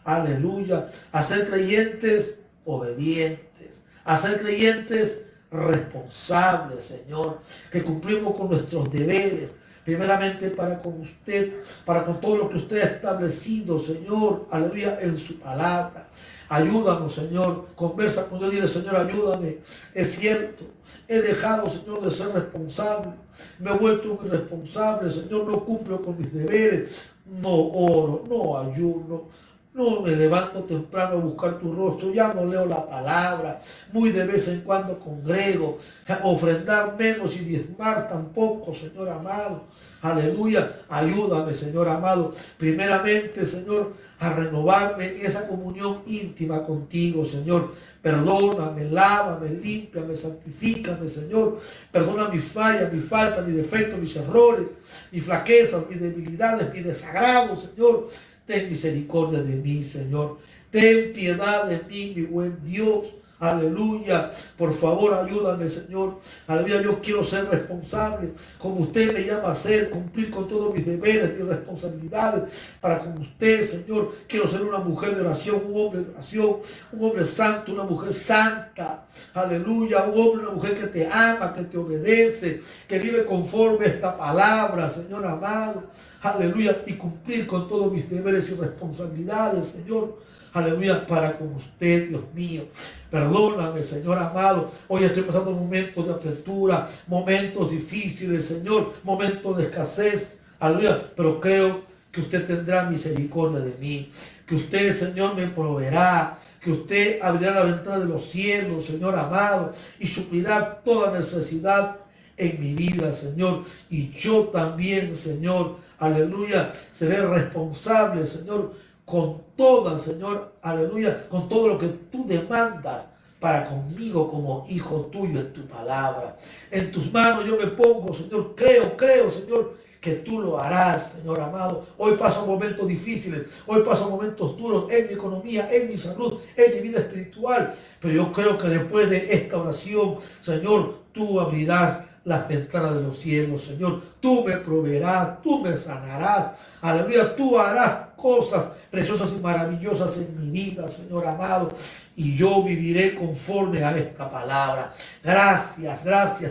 Aleluya. A ser creyentes obedientes, a ser creyentes responsables, Señor, que cumplimos con nuestros deberes, primeramente para con usted, para con todo lo que usted ha establecido, Señor, aleluya, en su palabra. Ayúdanos, Señor, conversa con Dios, dile, Señor, ayúdame. Es cierto, he dejado, Señor, de ser responsable, me he vuelto un irresponsable, Señor, no cumplo con mis deberes, no oro, no ayuno, no me levanto temprano a buscar tu rostro, ya no leo la palabra, muy de vez en cuando congrego, ofrendar menos y diezmar tampoco, Señor amado. Aleluya, ayúdame, Señor amado, primeramente, Señor, a renovarme en esa comunión íntima contigo, Señor. Perdóname, lávame, límpiame, santifícame, Señor. Perdona mis fallas, mis faltas, mis defectos, mis errores, mis flaquezas, mis debilidades, mis desagrados, Señor. Ten misericordia de mí, Señor. Ten piedad de mí, mi buen Dios. Aleluya. Por favor, ayúdame, Señor. Aleluya. Yo quiero ser responsable, como usted me llama a ser, cumplir con todos mis deberes, mis responsabilidades para con usted, Señor. Quiero ser una mujer de oración, un hombre de oración, un hombre santo, una mujer santa. Aleluya. Un hombre, una mujer que te ama, que te obedece, que vive conforme a esta palabra, Señor amado. Aleluya. Y cumplir con todos mis deberes y responsabilidades, Señor. Aleluya, para con usted, Dios mío. Perdóname, Señor amado. Hoy estoy pasando momentos de apertura, momentos difíciles, Señor, momentos de escasez. Aleluya, pero creo que usted tendrá misericordia de mí. Que usted, Señor, me proveerá. Que usted abrirá la ventana de los cielos, Señor amado, y suplirá toda necesidad en mi vida, Señor. Y yo también, Señor, aleluya, seré responsable, Señor, con toda, Señor, aleluya, con todo lo que tú demandas para conmigo como hijo tuyo en tu palabra. En tus manos yo me pongo, Señor, creo, Señor, que tú lo harás, Señor amado. Hoy paso momentos difíciles, hoy paso momentos duros en mi economía, en mi salud, en mi vida espiritual, pero yo creo que después de esta oración, Señor, tú abrirás las ventanas de los cielos, Señor. Tú me proveerás, tú me sanarás. Aleluya, tú harás cosas preciosas y maravillosas en mi vida, Señor amado. Y yo viviré conforme a esta palabra. Gracias,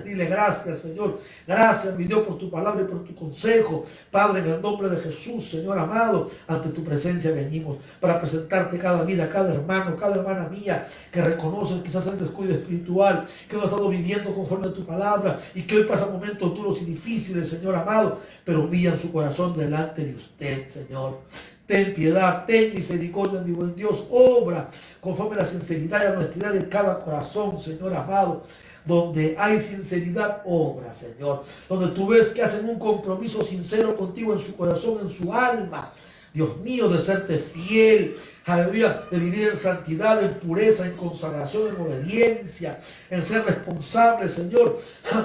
dile gracias, Señor. Gracias, mi Dios, por tu palabra y por tu consejo. Padre, en el nombre de Jesús, Señor amado, ante tu presencia venimos para presentarte cada vida, cada hermano, cada hermana mía que reconocen quizás el descuido espiritual, que no ha estado viviendo conforme a tu palabra y que hoy pasan momentos duros y difíciles, Señor amado, pero humillan su corazón delante de usted, Señor. Ten piedad, ten misericordia, mi buen Dios. Obra conforme a la sinceridad y la honestidad de cada corazón, Señor amado. Donde hay sinceridad, obra, Señor. Donde tú ves que hacen un compromiso sincero contigo en su corazón, en su alma. Dios mío, de serte fiel. Aleluya, de vivir en santidad, en pureza, en consagración, en obediencia. En ser responsable, Señor,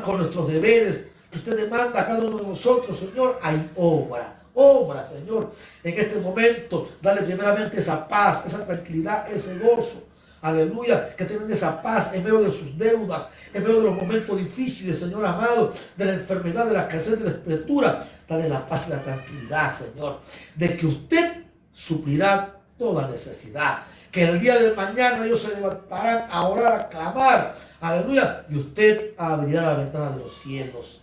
con nuestros deberes que usted demanda a cada uno de nosotros, Señor. Hay obra, Señor, en este momento. Dale primeramente esa paz, esa tranquilidad, ese gozo aleluya, que tengan esa paz en medio de sus deudas, en medio de los momentos difíciles, Señor amado, de la enfermedad, de la escasez, de la escritura. Dale la paz y la tranquilidad, Señor, de que usted suplirá toda necesidad. Que el día de mañana ellos se levantarán a orar, a clamar, aleluya, y usted abrirá la ventana de los cielos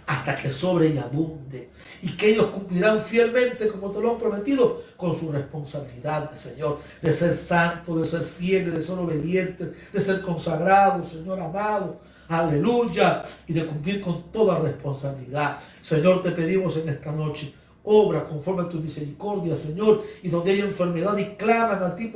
hasta que sobre y abunde, y que ellos cumplirán fielmente, como te lo han prometido, con su responsabilidad, Señor, de ser santos, de ser fieles, de ser obedientes, de ser consagrados, Señor amado, aleluya, y de cumplir con toda responsabilidad. Señor, te pedimos en esta noche, obra conforme a tu misericordia, Señor, y donde hay enfermedad y claman a ti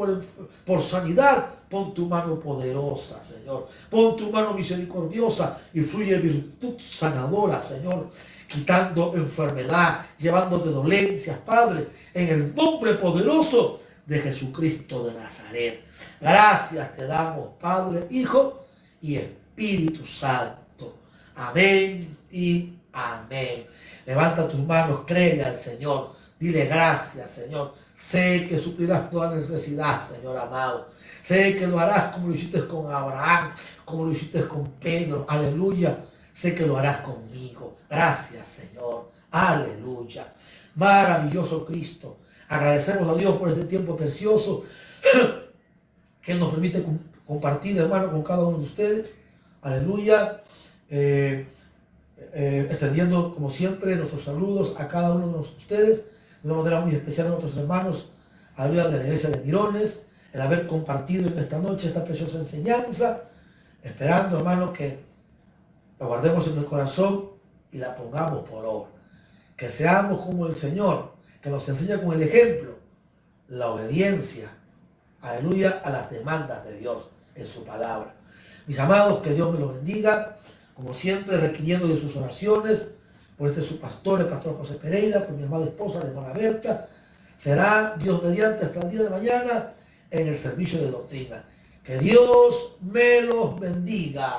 por sanidad, pon tu mano poderosa, Señor, pon tu mano misericordiosa y fluye virtud sanadora, Señor, quitando enfermedad, llevándote dolencias, Padre, en el nombre poderoso de Jesucristo de Nazaret. Gracias te damos, Padre, Hijo y Espíritu Santo. Amén y amén. Levanta tus manos, créele al Señor. Dile gracias, Señor. Sé que suplirás toda necesidad, Señor amado. Sé que lo harás como lo hiciste con Abraham, como lo hiciste con Pedro. Aleluya. Sé que lo harás conmigo. Gracias, Señor. Aleluya. Maravilloso Cristo. Agradecemos a Dios por este tiempo precioso que Él nos permite compartir, hermano, con cada uno de ustedes. Aleluya. Extendiendo como siempre nuestros saludos a cada uno de ustedes, de una manera muy especial a nuestros hermanos, aleluya, de la iglesia de Mirones, el haber compartido en esta noche esta preciosa enseñanza, esperando, hermano, que la guardemos en el corazón y la pongamos por obra, que seamos como el Señor, que nos enseña con el ejemplo la obediencia, aleluya, a las demandas de Dios en su palabra. Mis amados, que Dios me los bendiga, como siempre, requiriendo de sus oraciones por este su pastor, el pastor José Pereira, por mi amada esposa, la hermana Berta. Será Dios mediante hasta el día de mañana en el servicio de doctrina. Que Dios me los bendiga.